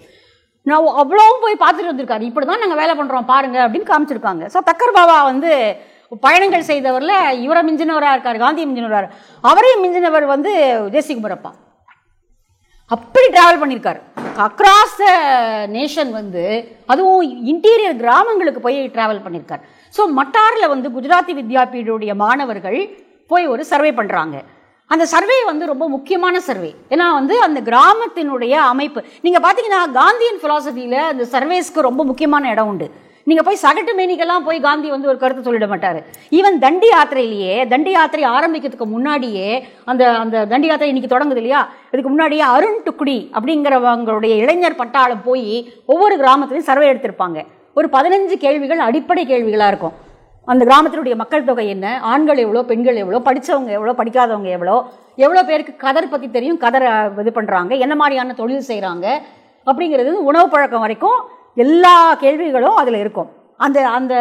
Speaker 1: நான் அவ்வளோவும் போய் பார்த்துட்டு வந்திருக்காரு. இப்படி தான் நாங்கள் வேலை பண்ணுறோம் பாருங்கள் அப்படின்னு காமிச்சிருக்காங்க. ஸோ தக்கர் பாபா வந்து பயணங்கள் செய்தவரில் இவரை மிஞ்சினவராக இருக்கார், காந்தியை மிஞ்சினவரார். அவரையும் மிஞ்சினவர் வந்து ஜேசி குமரப்பா. அப்படி ட்ராவல் பண்ணியிருக்காரு அக்ராஸ் த நேஷன். வந்து அதுவும் இன்டீரியர் கிராமங்களுக்கு போய் ட்ராவல் பண்ணியிருக்கார். ஸோ மட்டாரில் வந்து குஜராத்தி வித்யாபீடுடைய மாணவர்கள் போய் ஒரு சர்வே பண்ணுறாங்க. அந்த சர்வே வந்து ரொம்ப முக்கியமான சர்வே. ஏன்னா வந்து அந்த கிராமத்தினுடைய அமைப்பு நீங்கள் பார்த்தீங்கன்னா காந்தியன் ஃபிலாசபியில் அந்த சர்வேஸ்க்கு ரொம்ப முக்கியமான இடம் உண்டு. நீங்கள் போய் சகட்டு மேனிக்கெல்லாம் போய் காந்தி வந்து ஒரு கருத்து சொல்லிட மாட்டார். ஈவன் தண்டி யாத்திரையிலேயே, தண்டி யாத்திரை ஆரம்பிக்கிறதுக்கு முன்னாடியே, அந்த தண்டி யாத்திரை இன்னைக்கு தொடங்குது இல்லையா, இதுக்கு முன்னாடியே அருண் டுக்குடி அப்படிங்கிறவங்களுடைய இளைஞர் பட்டாளம் போய் ஒவ்வொரு கிராமத்துலையும் சர்வே எடுத்திருப்பாங்க. ஒரு 15 கேள்விகள் அடிப்படை கேள்விகளாக இருக்கும். அந்த கிராமத்தினுடைய மக்கள் தொகை என்ன, ஆண்கள் எவ்வளோ, பெண்கள் எவ்வளோ, படித்தவங்க எவ்வளோ, படிக்காதவங்க எவ்வளோ பேருக்கு கதர் பற்றி தெரியும், கதரை இது பண்ணுறாங்க, என்ன மாதிரியான தொழில் செய்கிறாங்க அப்படிங்கிறது உணவு பழக்கம் வரைக்கும் எல்லா கேள்விகளும் அதில் இருக்கும். அந்த அந்த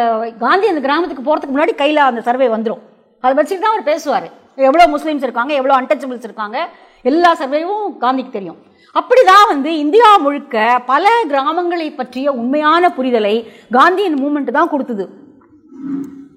Speaker 1: காந்தி அந்த கிராமத்துக்கு போகிறதுக்கு முன்னாடி கையில் அந்த சர்வே வந்துடும். அதை வச்சுட்டு தான் அவர் பேசுவார். எவ்வளோ முஸ்லீம்ஸ் இருக்காங்க, எவ்வளோ அன்டச்சபிள்ஸ் இருக்காங்க, எல்லா சர்வேவும் காந்திக்கு தெரியும். அப்படி தான் இந்தியா முழுக்க பல கிராமங்களை பற்றிய உண்மையான புரிதலை காந்தியின் மூமெண்ட் தான் கொடுத்தது.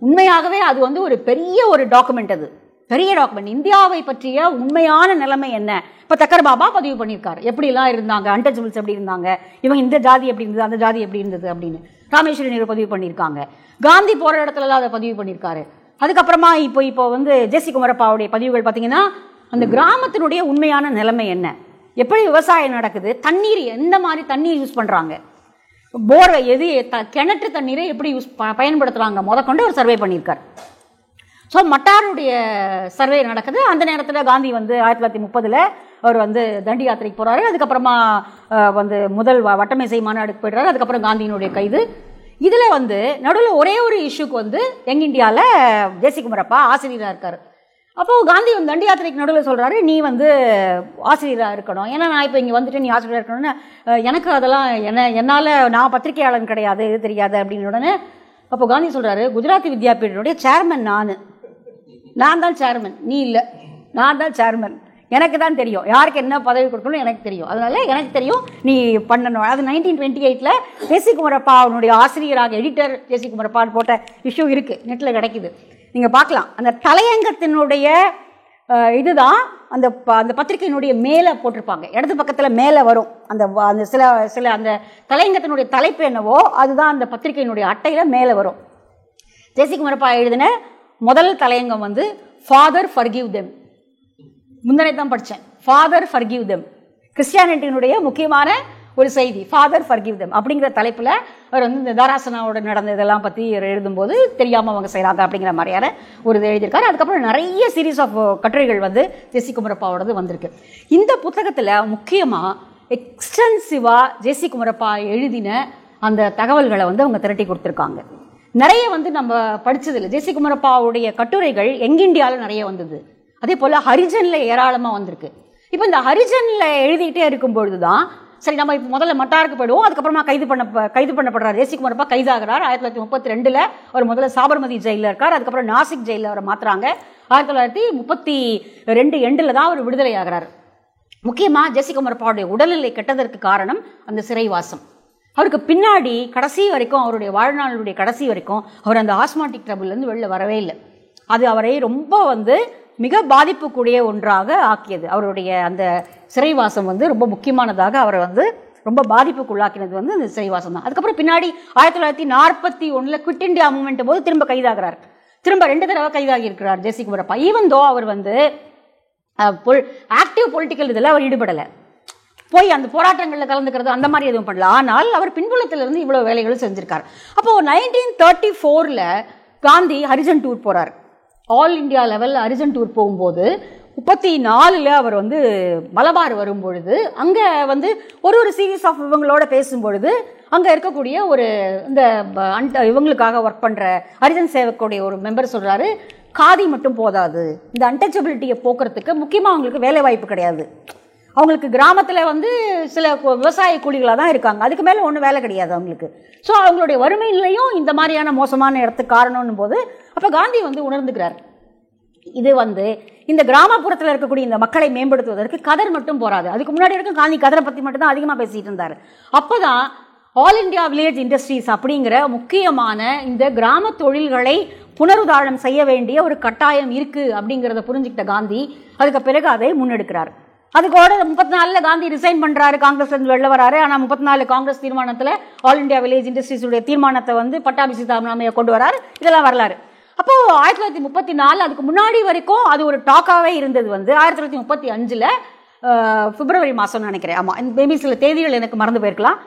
Speaker 1: உண்மையாகவே அது ஒரு பெரிய ஒரு டாக்குமெண்ட், அது பெரிய டாக்குமெண்ட். இந்தியாவை பற்றிய உண்மையான நிலைமை என்ன, இப்போ தக்கர் பாபா பதிவு பண்ணியிருக்காரு, எப்படிலாம் இருந்தாங்க, அன்டச்சபிள்ஸ் எப்படி இருந்தாங்க, இவங்க இந்த ஜாதி எப்படி இருந்தது, அந்த ஜாதி எப்படி இருந்தது அப்படின்னு ராமேஸ்வரி நேரு பதிவு பண்ணியிருக்காங்க. காந்தி போகிற இடத்துலலாம் அதை பதிவு பண்ணியிருக்காரு. அதுக்கப்புறமா இப்போ ஜேசி குமரப்பாவுடைய பதிவுகள் பார்த்தீங்கன்னா அந்த கிராமத்தினுடைய உண்மையான நிலைமை என்ன, எப்படி விவசாயம் நடக்குது, தண்ணீர் எந்த மாதிரி தண்ணீர் யூஸ் பண்ணுறாங்க, போர் எது கிணற்று தண்ணீரை எப்படி பயன்படுத்துகிறாங்க முதற்கொண்டு ஒரு சர்வே பண்ணியிருக்கார். ஸோ மட்டாருடைய சர்வே நடக்குது. அந்த நேரத்தில் காந்தி 1930 அவர் தண்டி யாத்திரைக்கு போகிறாரு. அதுக்கப்புறமா முதல் வட்டமேசை மாநாடுக்கு போய்டுறாரு. அதுக்கப்புறம் காந்தியினுடைய கைது. இதில் நடுவில் ஒரே ஒரு இஷ்யூக்கு யங் இந்தியாவில் ஜேசி குமரப்பா ஆசிரியராக இருக்கார். அப்போது காந்தி தண்டி யாத்திரைக்கு நடுவில் சொல்கிறாரு, நீ ஆசிரியராக இருக்கணும், ஏன்னா நான் இப்போ இங்கே வந்துட்டு நீ ஆசிரியராக இருக்கணும்னு எனக்கு அதெல்லாம் என்னால் நான் பத்திரிகையாளன் கிடையாது, இது தெரியாது அப்படின்னு உடனே அப்போ காந்தி சொல்கிறாரு, குஜராத்தி வித்யாபீடனுடைய சேர்மன் நான் தான் சேர்மன், நீ இல்லை, நான் தான் சேர்மன், எனக்கு தான் தெரியும் யாருக்கு என்ன பதவி கொடுக்கணும் எனக்கு தெரியும், அதனால எனக்கு தெரியும் நீ பண்ணணும். அது 1928 ஜேசி குமரப்பா அவனுடைய ஆசிரியராக எடிட்டர் ஜேசி குமரப்பான்னு போட்ட இஷ்யூ இருக்குது, நெட்டில் கிடைக்குது, நீங்கள் பார்க்கலாம். அந்த தலையங்கத்தினுடைய இதுதான் அந்த பத்திரிகையினுடைய மேலே போட்டிருப்பாங்க, இடது பக்கத்தில் மேலே வரும் அந்த சில அந்த தலையங்கத்தினுடைய தலைப்பு என்னவோ அதுதான் அந்த பத்திரிகையினுடைய அட்டையில் மேலே வரும். ஜேசி குமரப்பா எழுதின முதல் தலையங்கம் ஃபாதர் ஃபர்கிவ் தெம். முந்தனை தான் படித்தேன், ஃபாதர் ஃபர்கிவ் தெம், கிறிஸ்டியானிட்டியினுடைய முக்கியமான ஒரு செய்தி, ஃபாதர் ஃபர்கிவ் தெம் அப்படிங்கிற தலைப்பில் அவர் இந்த தாராசனாவோட நடந்த இதெல்லாம் பற்றி எழுதும்போது தெரியாமல் அவங்க செய்கிறாங்க அப்படிங்கிற மாதிரியான ஒரு இது எழுதியிருக்காரு. அதுக்கப்புறம் நிறைய சீரீஸ் ஆஃப் கட்டுரைகள் ஜேசி குமரப்பாவோடது வந்திருக்கு. இந்த புத்தகத்தில் முக்கியமாக எக்ஸ்டென்சிவாக ஜேசி குமரப்பா எழுதின அந்த தகவல்களை அவங்க திரட்டி கொடுத்துருக்காங்க. நிறைய நம்ம படித்ததில்லை. ஜேசி குமரப்பாவுடைய கட்டுரைகள் யங் இந்தியாவில் நிறைய வந்தது. அதே போல் ஹரிஜனில் ஏராளமாக வந்திருக்கு. இப்போ இந்த ஹரிஜனில் எழுதிக்கிட்டே இருக்கும்பொழுது தான் சரி நம்ம இப்போ முதல்ல மட்டாருக்கு போயிடுவோம். அதுக்கப்புறமா கைது பண்ணப்படுறார் ஜேசி குமரப்பா, கைதாகிறார். 1932 அவர் முதல்ல சாபர்மதி ஜெயிலில் இருக்கார். அதுக்கப்புறம் நாசிக் ஜெயிலில் அவரை மாற்றுறாங்க. 1932 எண்டில் தான் அவர் விடுதலை ஆகிறார். முக்கியமாக ஜேசி குமரப்பாவுடைய உடல்நிலை கெட்டதற்கு காரணம் அந்த சிறைவாசம். அவருக்கு பின்னாடி கடைசி வரைக்கும், அவருடைய வாழ்நாளுடைய கடைசி வரைக்கும் அவர் அந்த ஆஸ்மாட்டிக் ட்ரபிள்லேருந்து வெளில வரவே இல்லை. அது அவரை ரொம்ப மிக பாதிப்புக்குரிய ஒன்றாக ஆக்கியது. அவருடைய அந்த சிறைவாசம் ரொம்ப முக்கியமானதாக அவரை ரொம்ப பாதிப்புக்குள்ளாக்கினது அந்த சிறைவாசம் தான். அதுக்கப்புறம் பின்னாடி 1941 குவிட் இண்டியா மூவ்மெண்ட் போது திரும்ப கைதாகிறார். திரும்ப 2 தடவை கைதாகி இருக்கிறார் ஜேசி குமரப்பா. ஈவன் தோ அவர் ஆக்டிவ் பொலிட்டிக்கல் இதில் அவர் ஈடுபடலை, போய் அந்த போராட்டங்களில் கலந்துக்கிறது அந்த மாதிரி எதுவும் பண்ணல. ஆனால் அவர் பின்புலத்திலிருந்து இவ்வளோ வேலைகளும் செஞ்சிருக்கார். அப்போது 1934 காந்தி ஹரிஜன் டூர் போகிறார். ஆல் இண்டியா லெவலில் ஹரிஜன் டூர் போகும்போது 34 அவர் மலபார் வரும்பொழுது அங்கே ஒரு சீரீஸ் ஆஃப் இவங்களோட பேசும்பொழுது அங்கே இருக்கக்கூடிய ஒரு இந்த இவங்களுக்காக ஒர்க் பண்ணுற ஹரிஜன் சேவக்குடைய ஒரு மெம்பர் சொல்கிறாரு, காதி மட்டும் போதாது, இந்த அன்டச்சபிலிட்டியை போக்குறதுக்கு முக்கியமாக அவங்களுக்கு வேலை வாய்ப்பு கிடையாது. அவங்களுக்கு கிராமத்தில் சில விவசாய கூலிகளாக தான் இருக்காங்க, அதுக்கு மேலே ஒன்றும் வேலை கிடையாது அவங்களுக்கு. ஸோ அவங்களுடைய வறுமை நிலையும் இந்த மாதிரியான மோசமான இடத்துக்கு காரணம்னு போது அப்போ காந்தி உணர்ந்துக்கிறார். இது இந்த கிராமப்புறத்தில் இருக்கக்கூடிய இந்த மக்களை மேம்படுத்துவதற்கு கதர் மட்டும் போராது. அதுக்கு முன்னாடி வரைக்கும் காந்தி கதரை பற்றி மட்டும் தான் அதிகமாக பேசிகிட்டு இருந்தார். அப்போ தான் ஆல் இண்டியா வில்லேஜ் இண்டஸ்ட்ரீஸ் அப்படிங்கிற முக்கியமான இந்த கிராம தொழில்களை புனருதாரணம் செய்ய வேண்டிய ஒரு கட்டாயம் இருக்குது அப்படிங்கிறத புரிஞ்சுக்கிட்ட காந்தி அதுக்கு பிறகு அதை முன்னெடுக்கிறார். அதுக்கோட 34 காந்தி ரிசைன் பண்ணுறாரு, காங்கிரஸ்லேருந்து வெளில வராரு. ஆனால் 34 காங்கிரஸ் தீர்மானத்தில் ஆல் இண்டியா வில்லேஜ் இண்டஸ்ட்ரீஸுடைய தீர்மானத்தை பட்டாபி சீதாராமையை கொண்டு வராரு. இதெல்லாம் வரலாறு. அப்போது 1934 அதுக்கு முன்னாடி வரைக்கும் அது ஒரு டாக்காகவே இருந்தது. 1935 பிப்ரவரி மாதம்னு நினைக்கிறேன், ஆமாம், மேபி சில தேதிகள் எனக்கு மறந்து போயிருக்கலாம்.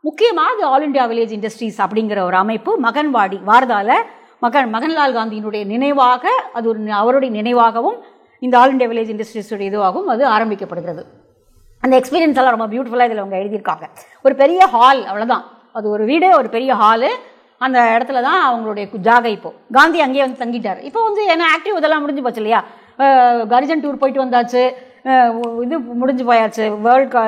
Speaker 1: முக்கியமாக அது ஆல் இண்டியா வில்லேஜ் இண்டஸ்ட்ரீஸ் அப்படிங்கிற ஒரு அமைப்பு மகன்வாடி வார்தாவில் மகன்லால் காந்தியினுடைய நினைவாக, அது ஒரு அவருடைய நினைவாகவும் இந்த ஆல் இண்டியா வில்லேஜ் இண்டஸ்ட்ரீஸுடைய இதுவாகவும் அது ஆரம்பிக்கப்படுகிறது. அந்த எக்ஸ்பீரியன்ஸ் எல்லாம் ரொம்ப பியூட்டிஃபுல்லாக இதில் அவங்க எழுதியிருக்காங்க. ஒரு பெரிய ஹால், அவ்வளோதான், அது ஒரு வீடு, ஒரு பெரிய ஹாலு. அந்த இடத்துல தான் அவங்களுடைய ஜாகை. இப்போ காந்தி அங்கேயே வந்து தங்கிட்டார். இப்போ வந்து ஏன்னா ஆக்டிவ் இதெல்லாம் முடிஞ்சு போச்சு இல்லையா, கரிஜன் டூர் போயிட்டு வந்தாச்சு, இது முடிஞ்சு போயாச்சு,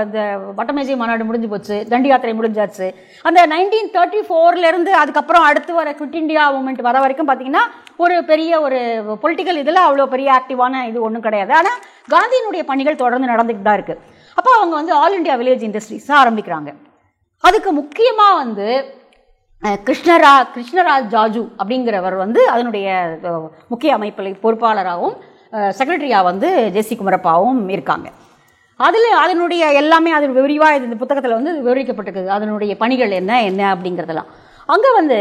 Speaker 1: இந்த வட்டமேஜை மாநாடு முடிஞ்சு போச்சு, தண்டி யாத்திரை முடிஞ்சாச்சு. அந்த 1934 அதுக்கப்புறம் அடுத்து வர குவிட் இண்டியா மூமெண்ட் வர வரைக்கும் பார்த்தீங்கன்னா ஒரு பெரிய ஒரு பொலிட்டிக்கல் இதில் அவ்வளோ பெரிய ஆக்டிவான இது ஒன்றும் கிடையாது. ஆனால் காந்தியினுடைய பணிகள் தொடர்ந்து நடந்துக்கிட்டு தான் இருக்குது. அப்போ அவங்க வந்து ஆல் இண்டியா வில்லேஜ் இண்டஸ்ட்ரீஸ் ஆரம்பிக்கிறாங்க. அதுக்கு முக்கியமாக வந்து கிருஷ்ணராஜ் ஜாஜு அப்படிங்கிறவர் வந்து அதனுடைய முக்கிய அமைப்பில் பொறுப்பாளராகவும் செக்ரட்டரியாக வந்து ஜெசி குமரப்பாவும் இருக்காங்க. அதனுடைய எல்லாமே அது விரிவாக இந்த புத்தகத்தில் வந்து விவரிக்கப்பட்டிருக்குது, அதனுடைய பணிகள் என்ன அப்படிங்கிறதெல்லாம். அங்கே வந்து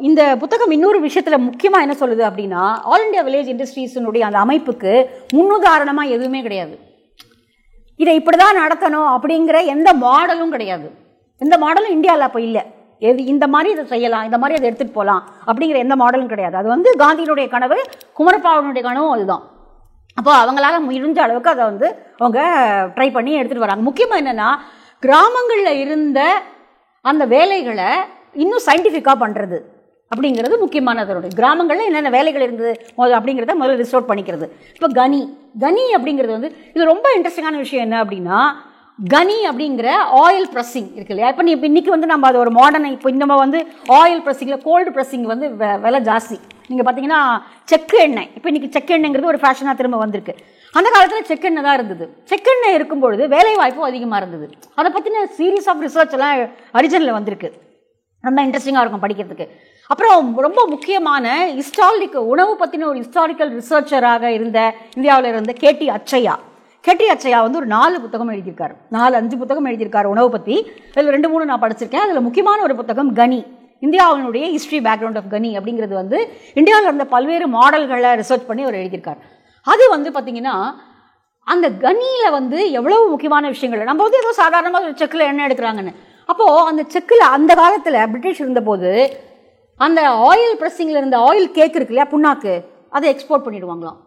Speaker 1: இந்த புத்தகம் இன்னொரு விஷயத்தில் முக்கியமாக என்ன சொல்லுது அப்படின்னா, ஆல் இண்டியா வில்லேஜ் இண்டஸ்ட்ரீஸினுடைய அந்த அமைப்புக்கு முன்னுதாரணமாக எதுவுமே கிடையாது. இதை இப்படி தான் நடத்தணும் அப்படிங்கிற எந்த மாடலும் கிடையாது. எந்த மாடலும் இந்தியாவில் அப்போ இல்லை. இந்த மாதிரி இதை செய்யலாம், இந்த மாதிரி அதை எடுத்துகிட்டு போகலாம் அப்படிங்கிற எந்த மாடலும் கிடையாது. அது வந்து காந்தியினுடைய கனவு, குமரப்பாவனுடைய கனவும் அதுதான். அப்போ அவங்களால முடிஞ்ச அளவுக்கு அதை வந்து அவங்க ட்ரை பண்ணி எடுத்துகிட்டு வராங்க. முக்கியமாக என்னென்னா, கிராமங்களில் இருந்த அந்த வேலைகளை இன்னும் சயின்டிஃபிக்காக பண்ணுறது அப்படிங்கிறது முக்கியமானது. அதனுடைய கிராமங்களில் என்னென்ன வேலைகள் இருந்தது அப்படிங்கிறத முதல்ல ரிஸ்டோர் பண்ணிக்கிறது. இப்போ கனி அப்படிங்கிறது வந்து இது ரொம்ப இன்ட்ரெஸ்டிங்கான விஷயம். என்ன அப்படின்னா, கனி அப்படிங்கிற ஆயில் ப்ரெஸ்ஸிங் இருக்கு இல்லையா. இப்போ இன்றைக்கி வந்து நம்ம அது ஒரு மாடர்ன், இப்போ நம்ம வந்து ஆயில் ப்ரெஸ்ஸிங்கில் கோல்டு ப்ரெஸ்ஸிங் வந்து விலை ஜாஸ்தி. நீங்கள் பார்த்தீங்கன்னா செக்கு எண்ணெய், இப்போ இன்றைக்கி செக்கு எண்ணெய்ங்கிறது ஒரு ஃபேஷனாக திரும்ப வந்திருக்கு. அந்த காலத்தில் செக்கெண்ணெய் தான் இருந்தது. செக்கெண்ணெய் இருக்கும்பொழுது வேலை வாய்ப்பும் அதிகமாக இருந்தது. அதை பற்றின சீரீஸ் ஆஃப் ரிசர்ச் எல்லாம் ஹரிஜனில் வந்திருக்கு. ரொம்ப இன்ட்ரெஸ்டிங்காக இருக்கும் படிக்கிறதுக்கு. அப்புறம் ரொம்ப முக்கியமான உணவு பற்றின ஒரு ஹிஸ்டாரிக்கல் ரிசர்ச்சராக இருந்த இந்தியாவில் இருந்த கேடி அச்சையா வந்து ஒரு 4 புத்தகம் எழுதியிருக்காரு, 4-5 புத்தகம் எழுதியிருக்காரு உணவு பற்றி. அதில் 2-3 நான் படிச்சிருக்கேன். அதில் முக்கியமான ஒரு புத்தகம் கனி, இந்தியாவினுடைய ஹிஸ்ட்ரி பேக்ரவுண்ட் ஆஃப் கனி அப்படிங்கிறது வந்து இந்தியாவில் இருந்த பல்வேறு மாடல்களை ரிசர்ச் பண்ணி அவர் எழுதியிருக்கார். அது வந்து பார்த்திங்கன்னா அந்த கனியில் வந்து எவ்வளவு முக்கியமான விஷயங்கள். நம்ம வந்து ஏதோ சாதாரணமாக ஒரு செக்கில் எண்ணெய் எடுக்கிறாங்கன்னு, அப்போது அந்த செக்கில் அந்த காலத்தில் பிரிட்டிஷ் இருந்தபோது அந்த ஆயில் ப்ரெஸ்ஸிங்கில் இருந்த ஆயில் கேக் இருக்கு இல்லையா, புண்ணாக்கு, அதை எக்ஸ்போர்ட் பண்ணிடுவாங்களாம்.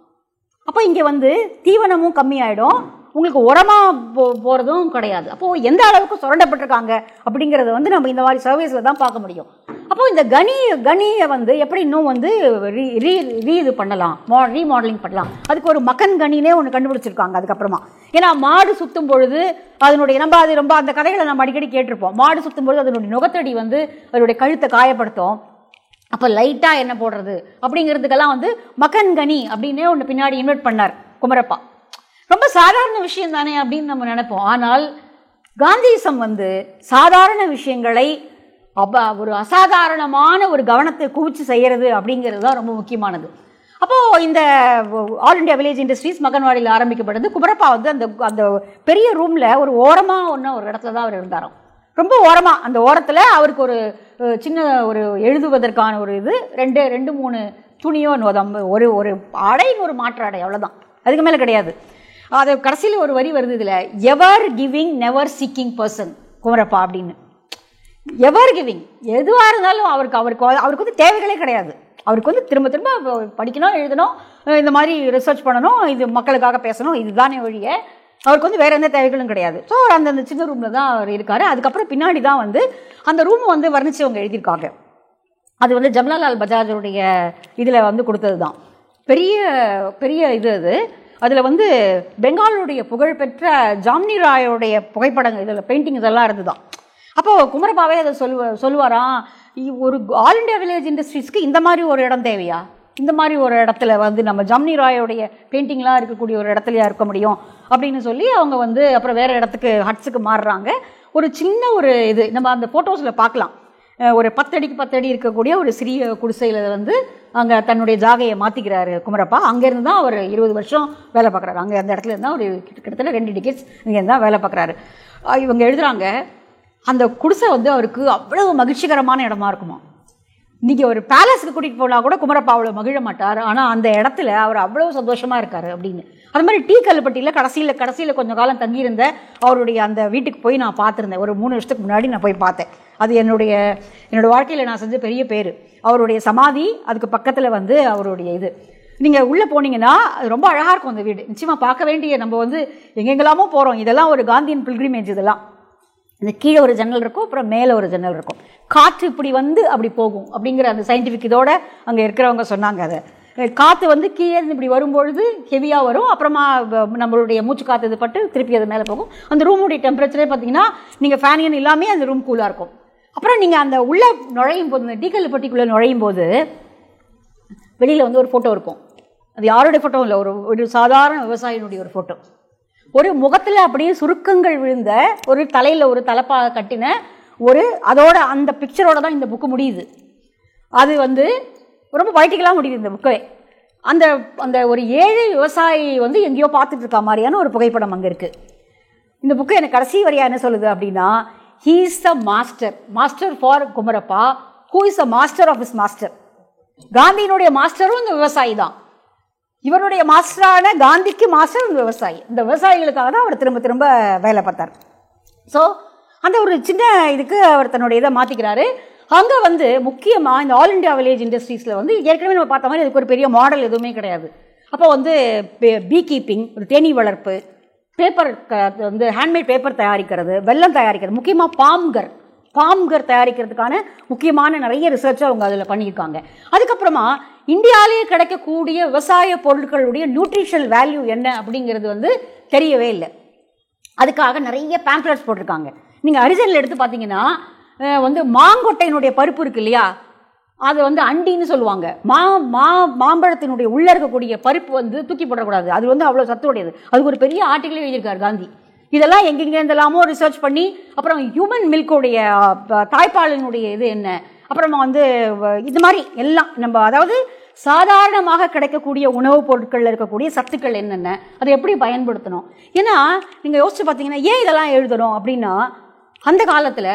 Speaker 1: அப்போ இங்கே வந்து தீவனமும் கம்மியாயிடும், உங்களுக்கு உரமாக போகிறதும் கிடையாது. அப்போது எந்த அளவுக்கு சுரண்டப்பட்டிருக்காங்க அப்படிங்கிறத வந்து நம்ம இந்த மாதிரி சர்வீஸில் தான் பார்க்க முடியும். அப்போது இந்த கனியை வந்து எப்படி இன்னும் வந்து இது பண்ணலாம், ரீமாடலிங் பண்ணலாம். அதுக்கு ஒரு மக்கன் கனினே ஒன்று கண்டுபிடிச்சிருக்காங்க அதுக்கப்புறமா. ஏன்னா மாடு சுற்றும் பொழுது அதனுடைய அது ரொம்ப அந்த கதைகளை நம்ம அடிக்கடி கேட்டிருப்போம். மாடு சுற்றும் பொழுது அதனுடைய நுகத்தடி வந்து அதனுடைய கழுத்தை காயப்படுத்தும். அப்போ லைட்டாக என்ன போடுறது அப்படிங்கிறதுக்கெல்லாம் வந்து மக்கன் கனி அப்படின்னே ஒன்று பின்னாடி இன்வெர்ட் பண்ணார் குமரப்பா. ரொம்ப சாதாரண விஷயம் தானே அப்படின்னு நம்ம நினைப்போம். ஆனால் காந்தியிசம் வந்து சாதாரண விஷயங்களை ஒரு அசாதாரணமான ஒரு கவனத்தை குவிச்சு செய்கிறது அப்படிங்கிறது தான் ரொம்ப முக்கியமானது. அப்போது இந்த ஆல் இண்டியா வில்லேஜ் இண்டஸ்ட்ரீஸ் மகன்வாடியில் ஆரம்பிக்கப்பட்டது. குமரப்பா வந்து அந்த பெரிய ரூமில் ஒரு ஓரமாக ஒரு இடத்துல தான் அவர் இருந்தாராம். ரொம்ப ஓரமாக அந்த ஓரத்தில் அவருக்கு ஒரு சின்ன ஒரு எழுதுவதற்கான ஒரு இது 2-3 துணியோ ஒரு ஒரு ஆடைன்னு ஒரு மாற்று ஆடை, அவ்வளோதான், அதுக்கு மேலே கிடையாது. அது கடைசியில் ஒரு வரி வருது இதில், ever giving never seeking person Kumarappa அப்படின்னு. எவர் கிவிங், எதுவாக இருந்தாலும் அவருக்கு வந்து தேவைகளே கிடையாது. அவருக்கு வந்து திரும்ப படிக்கணும், எழுதணும், இந்த மாதிரி ரிசர்ச் பண்ணணும், இது மக்களுக்காக பேசணும், இதுதானே வழிய அவருக்கு வந்து வேறு எந்த தேவைகளும் கிடையாது. ஸோ அந்த சின்ன ரூமில் தான் அவர் இருக்கார். அதுக்கப்புறம் பின்னாடி தான் வந்து அந்த ரூம் வந்து வர்ணித்து அவங்க எழுதியிருக்காங்க. அது வந்து ஜவஹர்லால் பஜாஜருடைய இதில் வந்து கொடுத்தது தான், பெரிய இது. அதில் வந்து பெங்காலுடைய புகழ்பெற்ற ஜாம்னி ராயோடைய புகைப்படங்கள் இதில் பெயிண்டிங் இதெல்லாம் இருந்து தான். அப்போது குமரப்பாவே அதை சொல்லுவாராம், ஒரு ஆல் இண்டியா வில்லேஜ் இண்டஸ்ட்ரீஸ்க்கு இந்த மாதிரி ஒரு இடம் தேவையா, இந்த மாதிரி ஒரு இடத்துல வந்து நம்ம ஜாம்னி ராயோடைய பெயிண்டிங்லாம் இருக்கக்கூடிய ஒரு இடத்துலையா இருக்க முடியும் அப்படின்னு சொல்லி அவங்க வந்து அப்புறம் வேறு இடத்துக்கு ஹட்ஸுக்கு மாறுறாங்க. ஒரு சின்ன ஒரு இது நம்ம அந்த ஃபோட்டோஸில் பார்க்கலாம். ஒரு 10 அடிக்கு 10 அடி இருக்கக்கூடிய ஒரு சிறிய குடிசையில் வந்து அங்கே தன்னுடைய ஜாகையை மாற்றிக்கிறாரு குமரப்பா. அங்கேருந்து தான் அவர் 20 வருஷம் வேலை பார்க்குறாரு. அங்கே அந்த இடத்துல இருந்தால் ஒரு கிட்டத்தட்ட 2 டிகேட்ஸ் இங்கேருந்து தான் வேலை பார்க்குறாரு. இவங்க எழுதுகிறாங்க, அந்த குடிசை வந்து அவருக்கு அவ்வளவு மகிழ்ச்சிகரமான இடமா இருக்குமா. நீங்கள் ஒரு பேலஸுக்கு கூட்டிகிட்டு போனால் கூட குமரப்பா அவ்வளோ மகிழ மாட்டார், ஆனால் அந்த இடத்துல அவர் அவ்வளோ சந்தோஷமாக இருக்கார் அப்படின்னு. அது மாதிரி டீ கல்லுப்பட்டியில் கடைசியில் கொஞ்சம் காலம் தங்கியிருந்த அவருடைய அந்த வீட்டுக்கு போய் நான் பார்த்துருந்தேன். ஒரு 3 வருஷத்துக்கு முன்னாடி நான் போய் பார்த்தேன். அது என்னோடய வாழ்க்கையில் நான் செஞ்ச பெரிய பேர். அவருடைய சமாதி, அதுக்கு பக்கத்தில் வந்து அவருடைய இது. நீங்கள் உள்ளே போனீங்கன்னா அது ரொம்ப அழகாக இருக்கும் அந்த வீடு. நிச்சயமாக பார்க்க வேண்டிய, நம்ம வந்து எங்கெங்கெல்லாமோ போகிறோம், இதெல்லாம் ஒரு காந்தியன் பில்கிரிமேஜ். இதெல்லாம் இந்த கீழே ஒரு ஜன்னல் இருக்கும், அப்புறம் மேலே ஒரு ஜன்னல் இருக்கும். காற்று இப்படி வந்து அப்படி போகும் அப்படிங்கிற அந்த சயின்டிஃபிக் இதோட அங்கே இருக்கிறவங்க சொன்னாங்க. அதை காற்று வந்து கீழே இப்படி வரும்பொழுது ஹெவியாக வரும், அப்புறமா நம்மளுடைய மூச்சு காற்று இது பட்டு திருப்பி அது மேலே போகும். அந்த ரூமுடைய டெம்பரேச்சரே பார்த்தீங்கன்னா நீங்கள் ஃபேனியன் இல்லாமல் அந்த ரூம் கூலாக இருக்கும். அப்புறம் நீங்கள் அந்த உள்ளே நுழையும் போது, இந்த டீக்கல்பட்டிக்குள்ளே நுழையும் போது வெளியில் வந்து ஒரு ஃபோட்டோ இருக்கும். அது யாருடைய ஃபோட்டோ இல்லை, ஒரு சாதாரண விவசாயினுடைய ஒரு ஃபோட்டோ. ஒரு முகத்தில் அப்படியே சுருக்கங்கள் விழுந்த ஒரு தலையில் ஒரு தலைப்பாக கட்டின ஒரு அதோட அந்த பிக்சரோட தான் இந்த புக்கு முடியுது. அது வந்து ரொம்ப பொய்டிக்கலாக முடியுது இந்த புக்கே. அந்த அந்த ஒரு ஏழை விவசாயி வந்து எங்கேயோ பார்த்துட்டு இருக்க மாதிரியான ஒரு புகைப்படம் அங்கே இருக்குது. இந்த புக்கு எனக்கு கடைசி வரையா என்ன சொல்லுது அப்படின்னா, he is the master for Kumarappa, who is the master of his master. காந்தியினுடைய மாஸ்டரும் இந்த விவசாயி தான். இவருடைய மாஸ்டரான காந்திக்கு மாஸ்டர் இந்த விவசாயி. இந்த விவசாயிகளுக்காக தான் அவர் திரும்ப திரும்ப வேலை பார்த்தார். ஸோ அந்த ஒரு சின்ன இதுக்கு அவர் தன்னுடைய இதை மாற்றிக்கிறாரு. அங்கே வந்து முக்கியமாக இந்த ஆல் இண்டியா வில்லேஜ் இண்டஸ்ட்ரீஸில் வந்து ஏற்கனவே நம்ம பார்த்த மாதிரி அதுக்கு ஒரு பெரிய மாடல் எதுவுமே கிடையாது. அப்போ வந்து பீ கீப்பிங், ஒரு தேனீ வளர்ப்பு, பேப்பர் வந்து ஹேண்ட்மேட் பேப்பர் தயாரிக்கிறது, வெல்லம் தயாரிக்கிறது, முக்கியமாக பாம்கர் தயாரிக்கிறதுக்கான முக்கியமான நிறைய ரிசர்ச் அவங்க அதில் பண்ணியிருக்காங்க. அதுக்கப்புறமா இந்தியாவிலேயே கிடைக்கக்கூடிய விவசாய பொருட்களுடைய நியூட்ரிஷனல் வேல்யூ என்ன அப்படிங்கிறது வந்து தெரியவே இல்லை. அதுக்காக நிறைய பேம்ப்ளெட்ஸ் போட்டிருக்காங்க. நீங்கள் அரிஜனில் எடுத்து பார்த்தீங்கன்னா வந்து மாங்கொட்டையினுடைய பருப்பு இருக்கு இல்லையா, அது வந்து அண்டின்னு சொல்லுவாங்க. மாம்பழத்தினுடைய உள்ளே இருக்கக்கூடிய பருப்பு வந்து தூக்கி போடக்கூடாது, அது வந்து அவ்வளோ சத்துடையது. அதுக்கு ஒரு பெரிய ஆர்டிக்கலே எழுதியிருக்கார் காந்தி. இதெல்லாம் எங்கெங்கெல்லாமோ ரிசர்ச் பண்ணி, அப்புறம் ஹியூமன் மில்கோடைய தாய்ப்பாலினுடைய இது என்ன, அப்புறமா வந்து இது மாதிரி எல்லாம் நம்ம அதாவது சாதாரணமாக கிடைக்கக்கூடிய உணவுப் பொருட்களில் இருக்கக்கூடிய சத்துக்கள் என்னென்ன, அதை எப்படி பயன்படுத்தணும். ஏன்னா நீங்கள் யோசிச்சு பார்த்தீங்கன்னா ஏன் இதெல்லாம் எழுதணும் அப்படின்னா, அந்த காலத்தில்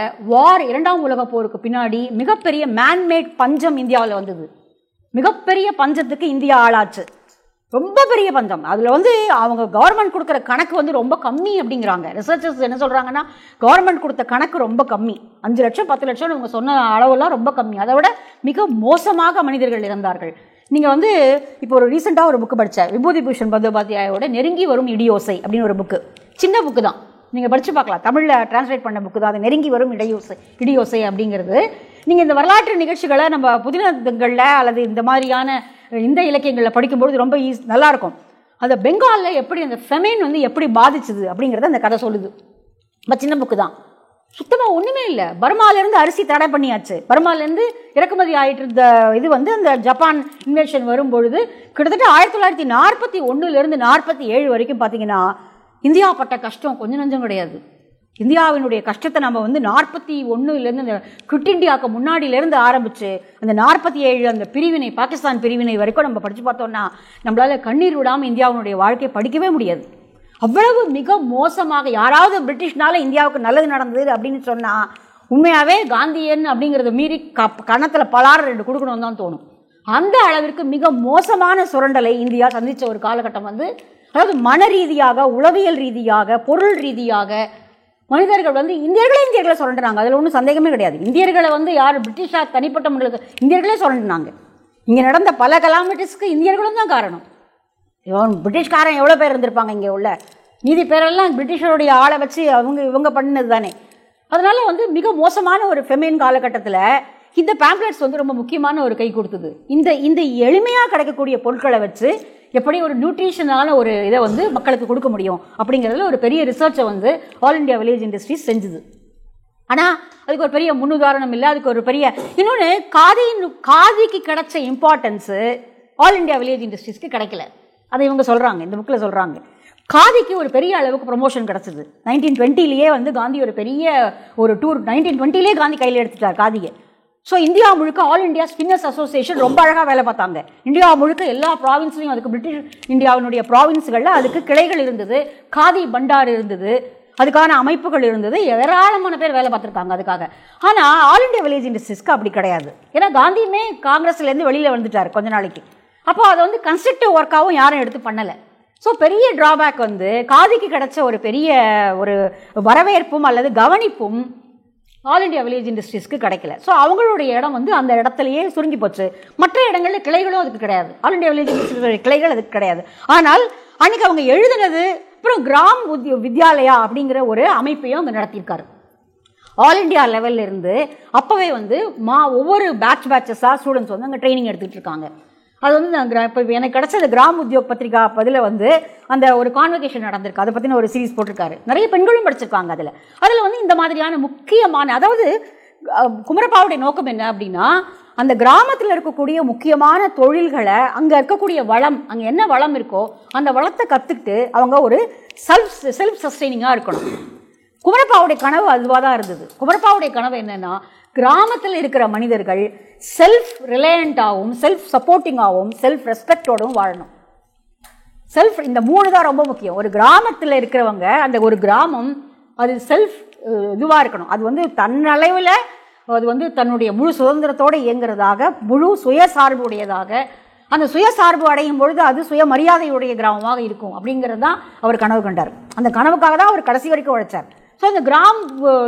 Speaker 1: இரண்டாம் உலகப் போருக்கு பின்னாடி மிகப்பெரிய மேன்மேட் பஞ்சம் இந்தியாவில் வந்தது. மிகப்பெரிய பஞ்சத்துக்கு இந்தியா ஆளாச்சு, ரொம்ப பெரிய பஞ்சம். அதில் வந்து அவங்க கவர்மெண்ட் கொடுக்குற கணக்கு வந்து ரொம்ப கம்மி அப்படிங்கிறாங்க. ரிசர்ச்சர்ஸ் என்ன சொல்கிறாங்கன்னா, கவர்மெண்ட் கொடுத்த கணக்கு ரொம்ப கம்மி, 5 லட்சம் 10 லட்சம் இவங்க சொன்ன அளவெல்லாம் ரொம்ப கம்மி. அதை விட மிக மோசமாக மனிதர்கள் இருந்தார்கள். நீங்கள் வந்து இப்போ ஒரு ரீசெண்டாக ஒரு புக்கு படித்தேன், விபூதிபூஷன் பந்தோபாத்தியாயோட நெருங்கி வரும் இடியோசை அப்படின்னு ஒரு புக்கு. சின்ன புக்கு தான், நீங்கள் படித்து பார்க்கலாம், தமிழில் டிரான்ஸ்லேட் பண்ண புக்கு தான். அது நெருங்கி வரும் இடியோசை அப்படிங்கிறது. நீங்கள் இந்த வரலாற்று நிகழ்ச்சிகளை நம்ம புதினங்களில் அல்லது இந்த மாதிரியான இந்த இலக்கியங்களில் படிக்கும்போது ரொம்ப நல்லாயிருக்கும். அந்த பெங்காலில் எப்படி அந்த ஃபெமைன் வந்து எப்படி பாதிச்சுது அப்படிங்கிறத அந்த கதை சொல்லுது. ரொம்ப சின்ன புக்கு தான், சுத்தமாக ஒன்றுமே இல்லை. பர்மாலேருந்து அரிசி தடை பண்ணியாச்சு, பர்மாலேருந்து இறக்குமதி ஆகிட்டு இருந்த இது வந்து அந்த ஜப்பான் இன்வேஷன் வரும்பொழுது கிட்டத்தட்ட 1941 47 வரைக்கும் பார்த்தீங்கன்னா இந்தியா பட்ட கஷ்டம் கொஞ்சம் நஞ்சம் கிடையாது. இந்தியாவினுடைய கஷ்டத்தை நம்ம வந்து 41 அந்த குவிட் இண்டியாவுக்கு முன்னாடியிலேருந்து ஆரம்பித்து அந்த 47 அந்த பிரிவினை, பாகிஸ்தான் பிரிவினை வரைக்கும் நம்ம படித்து பார்த்தோம்னா நம்மளால் கண்ணீர் விடாமல் இந்தியாவினுடைய வாழ்க்கையை படிக்கவே முடியாது. அவ்வளவு மிக மோசமாக. யாராவது பிரிட்டிஷ்னால இந்தியாவுக்கு நல்லது நடந்தது அப்படின்னு சொன்னால் உண்மையாகவே காந்தியன் அப்படிங்கிறத மீறி கணத்தில் பலாறு 2 கொடுக்கணும்னு தான் தோணும். அந்த அளவிற்கு மிக மோசமான சுரண்டலை இந்தியா சந்தித்த ஒரு காலகட்டம் வந்து, அதாவது மன ரீதியாக, உளவியல் ரீதியாக, பொருள் ரீதியாக மனிதர்கள் வந்து இந்தியர்களை சுரண்டுறாங்க. அதில் ஒன்றும் சந்தேகமே கிடையாது. இந்தியர்களை வந்து யார் பிரிட்டிஷாக தனிப்பட்ட முறையில் இந்தியர்களே சுரண்டுனாங்க. இங்கே நடந்த பல கலாமிட்டிஸ்க்கு இந்தியர்களும் தான் காரணம். பிரிட்டிஷ்காரன் எவ்வளோ பேர் இருந்திருப்பாங்க இங்கே உள்ள, மீதி பேரெல்லாம் பிரிட்டிஷருடைய ஆளை வச்சு இவங்க பண்ணினது தானே. அதனால் வந்து மிக மோசமான ஒரு ஃபெமைன் காலகட்டத்தில் இந்த பேம்ப்ளெட்ஸ் வந்து ரொம்ப முக்கியமான ஒரு கை கொடுத்தது. இந்த எளிமையாக கிடைக்கக்கூடிய பொருட்களை வச்சு எப்படி ஒரு நியூட்ரிஷனான ஒரு இதை வந்து மக்களுக்கு கொடுக்க முடியும் அப்படிங்கிறதுல ஒரு பெரிய ரிசர்ச்சை வந்து ஆல் இண்டியா வில்லேஜ் இண்டஸ்ட்ரீஸ் செஞ்சுது. ஆனால் அதுக்கு ஒரு பெரிய முன்னுதாரணம் இல்லை. அதுக்கு ஒரு பெரிய இன்னொன்று, காதிக்கு கிடைச்ச இம்பார்ட்டன்ஸு ஆல் இண்டியா வில்லேஜ் இண்டஸ்ட்ரீஸ்க்கு கிடைக்கல. அதை இவங்க சொல்கிறாங்க, இந்த புக்கில் சொல்கிறாங்க. காதிக்கு ஒரு பெரிய அளவுக்கு ப்ரொமோஷன் கிடச்சிது. 1920 வந்து காந்தி ஒரு பெரிய ஒரு டூர் 1920 காந்தி கையில் எடுத்துட்டார் காதியை. ஸோ இந்தியா முழுக்க ஆல் இண்டியா ஸ்பின்னர்ஸ் அசோசியேஷன் ரொம்ப அழகாக வேலை பார்த்தாங்க. இந்தியா முழுக்க எல்லா ப்ராவின்ஸ்லையும், அதுக்கு பிரிட்டிஷ் இந்தியாவினுடைய ப்ராவின்ஸுகளில் அதுக்கு கிளைகள் இருந்தது, காதி பண்டார் இருந்தது, அதுக்கான அமைப்புகள் இருந்தது, ஏராளமான பேர் வேலை பார்த்துருக்காங்க அதுக்காக. ஆனால் ஆல் இண்டியா வில்லேஜ் இண்டஸ்ட்ரீஸ்க்கு அப்படி கிடையாது. ஏன்னா காந்தியுமே காங்கிரஸ்லேருந்து வெளியில் வந்துட்டார் கொஞ்ச நாளைக்கு. அப்போ அதை வந்து கன்ஸ்ட்ரக்டிவ் ஒர்க்காகவும் யாரும் எடுத்து பண்ணலை. ஸோ பெரிய ட்ராபேக் வந்து காதிக்கு கிடைச்ச ஒரு பெரிய ஒரு வரவேற்பும் அல்லது கவனிப்பும் ஆல் இண்டியா வில்லேஜ் இண்டஸ்ட்ரீஸ்க்கு கிடைக்கல. ஸோ அவங்களுடைய இடம் வந்து அந்த இடத்துலையே சுருங்கி போச்சு. மற்ற இடங்களில் கிளைகளும் அதுக்கு கிடையாது, ஆல் இண்டியா வில்லேஜ் இண்டஸ்ட்ரீஸ் கிளைகள் அதுக்கு கிடையாது. ஆனால் அன்றைக்கி அவங்க எழுதுனது, அப்புறம் கிராம் வித்யாலயா அப்படிங்கிற ஒரு அமைப்பையும் அவங்க நடத்தியிருக்காரு. ஆல் இண்டியா லெவல்ல இருந்து அப்போவே வந்து ஒவ்வொரு பேட்சஸாக ஸ்டூடெண்ட்ஸ் வந்து அங்கே ட்ரைனிங் எடுத்துகிட்டு இருக்காங்க. அது வந்து நான் இப்போ எனக்கு கிடச்ச அந்த கிராம் உத்யோக் பத்திரிகா பதில் வந்து அந்த ஒரு கான்வெகேஷன் நடந்திருக்கு. அதை பற்றின ஒரு சீரீஸ் போட்டிருக்காரு. நிறைய பெண்களும் படிச்சிருக்காங்க. அதில் வந்து இந்த மாதிரியான முக்கியமான, அதாவது குமரப்பாவுடைய நோக்கம் என்ன அப்படின்னா, அந்த கிராமத்தில் இருக்கக்கூடிய முக்கியமான தொழில்களை, அங்கே இருக்கக்கூடிய வளம், அங்கே என்ன வளம் இருக்கோ அந்த வளத்தை கற்றுக்கிட்டு அவங்க ஒரு செல்ஃப் சஸ்டெய்னிங்காக இருக்கணும். குமரப்பாவுடைய கனவு அதுவாக தான் இருந்தது. குமரப்பாவுடைய கனவு என்னன்னா, கிராமத்தில் இருக்கிற மனிதர்கள் செல்ஃப் ரிலையண்டாகவும் செல்ஃப் சப்போர்ட்டிங்காகவும் செல்ஃப் ரெஸ்பெக்டோடும் வாழணும். இந்த 3 தான் ரொம்ப முக்கியம். ஒரு கிராமத்தில் இருக்கிறவங்க, அந்த ஒரு கிராமம் அது செல்ஃப் இதுவாக இருக்கணும். அது வந்து தன்னளவில் அது வந்து தன்னுடைய முழு சுதந்திரத்தோடு இயங்குறதாக, முழு சுயசார்புடையதாக, அந்த சுயசார்பு அடையும் பொழுது அது சுயமரியாதையுடைய கிராமமாக இருக்கும் அப்படிங்கிறது தான் அவர் கனவு கண்டார். அந்த கனவுக்காக தான் அவர் கடைசி வரைக்கும் உழைச்சார். ஸோ இந்த கிராம்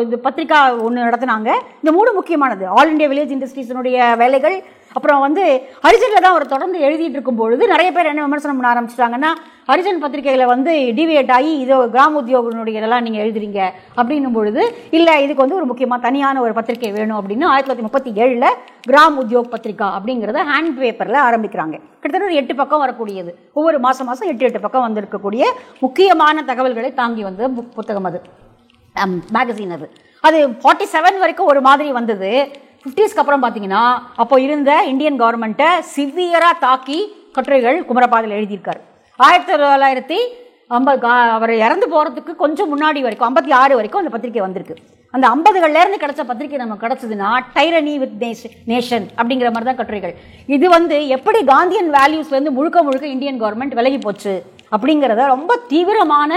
Speaker 1: இந்த பத்திரிக்கா ஒன்று நடத்தினாங்க. இந்த 3 முக்கியமானது. ஆல் இண்டியா வில்லேஜ் இண்டஸ்ட்ரீஸினுடைய வேலைகள். அப்புறம் வந்து ஹரிஜனில் தான் அவர் தொடர்ந்து எழுதிட்டு இருக்கும் பொழுது நிறைய பேர் என்ன விமர்சனம் பண்ண ஆரம்பிச்சிட்டாங்கன்னா, ஹரிஜன் பத்திரிகையில் வந்து டிவியேட் ஆகி இதோ கிராம் உத்தியோகனுடைய இதெல்லாம் நீங்கள் எழுதுறீங்க அப்படின்னும் பொழுது, இல்லை இதுக்கு வந்து ஒரு முக்கியமாக தனியான ஒரு பத்திரிகை வேணும் அப்படின்னு 1937 கிராம் உத்யோக் பத்திரிகா அப்படிங்கிறத ஹேண்ட் பேப்பரில் ஆரம்பிக்கிறாங்க. கிட்டத்தட்ட ஒரு 8 பக்கம் வரக்கூடியது. ஒவ்வொரு மாதம் 8 பக்கம் வந்திருக்கக்கூடிய முக்கியமான தகவல்களை தாங்கி வந்த புத்தகம் அது, மேகசின். அது 47 வரைக்கும் ஒரு மாதிரி வந்தது. 50ஸ்க்கு அப்புறம் பார்த்தீங்கன்னா, அப்போ இருந்த இந்தியன் கவர்மெண்ட்டை சிவியராக தாக்கி கட்டுரைகள் குமரப்பாவில் எழுதியிருக்காரு. 1950 அவர் இறந்து போகிறதுக்கு கொஞ்சம் முன்னாடி வரைக்கும் 56 வரைக்கும் அந்த பத்திரிகை வந்திருக்கு. அந்த 50கள்லேருந்து கிடைச்ச பத்திரிகை நமக்கு கிடச்சதுன்னா டைரனி வித் நேஷன் அப்படிங்கிற மாதிரி தான் கட்டுரைகள். இது வந்து எப்படி காந்தியன் வேல்யூஸ்லேருந்து முழுக்க இந்தியன் கவர்மெண்ட் விலகி போச்சு அப்படிங்கிறத ரொம்ப தீவிரமான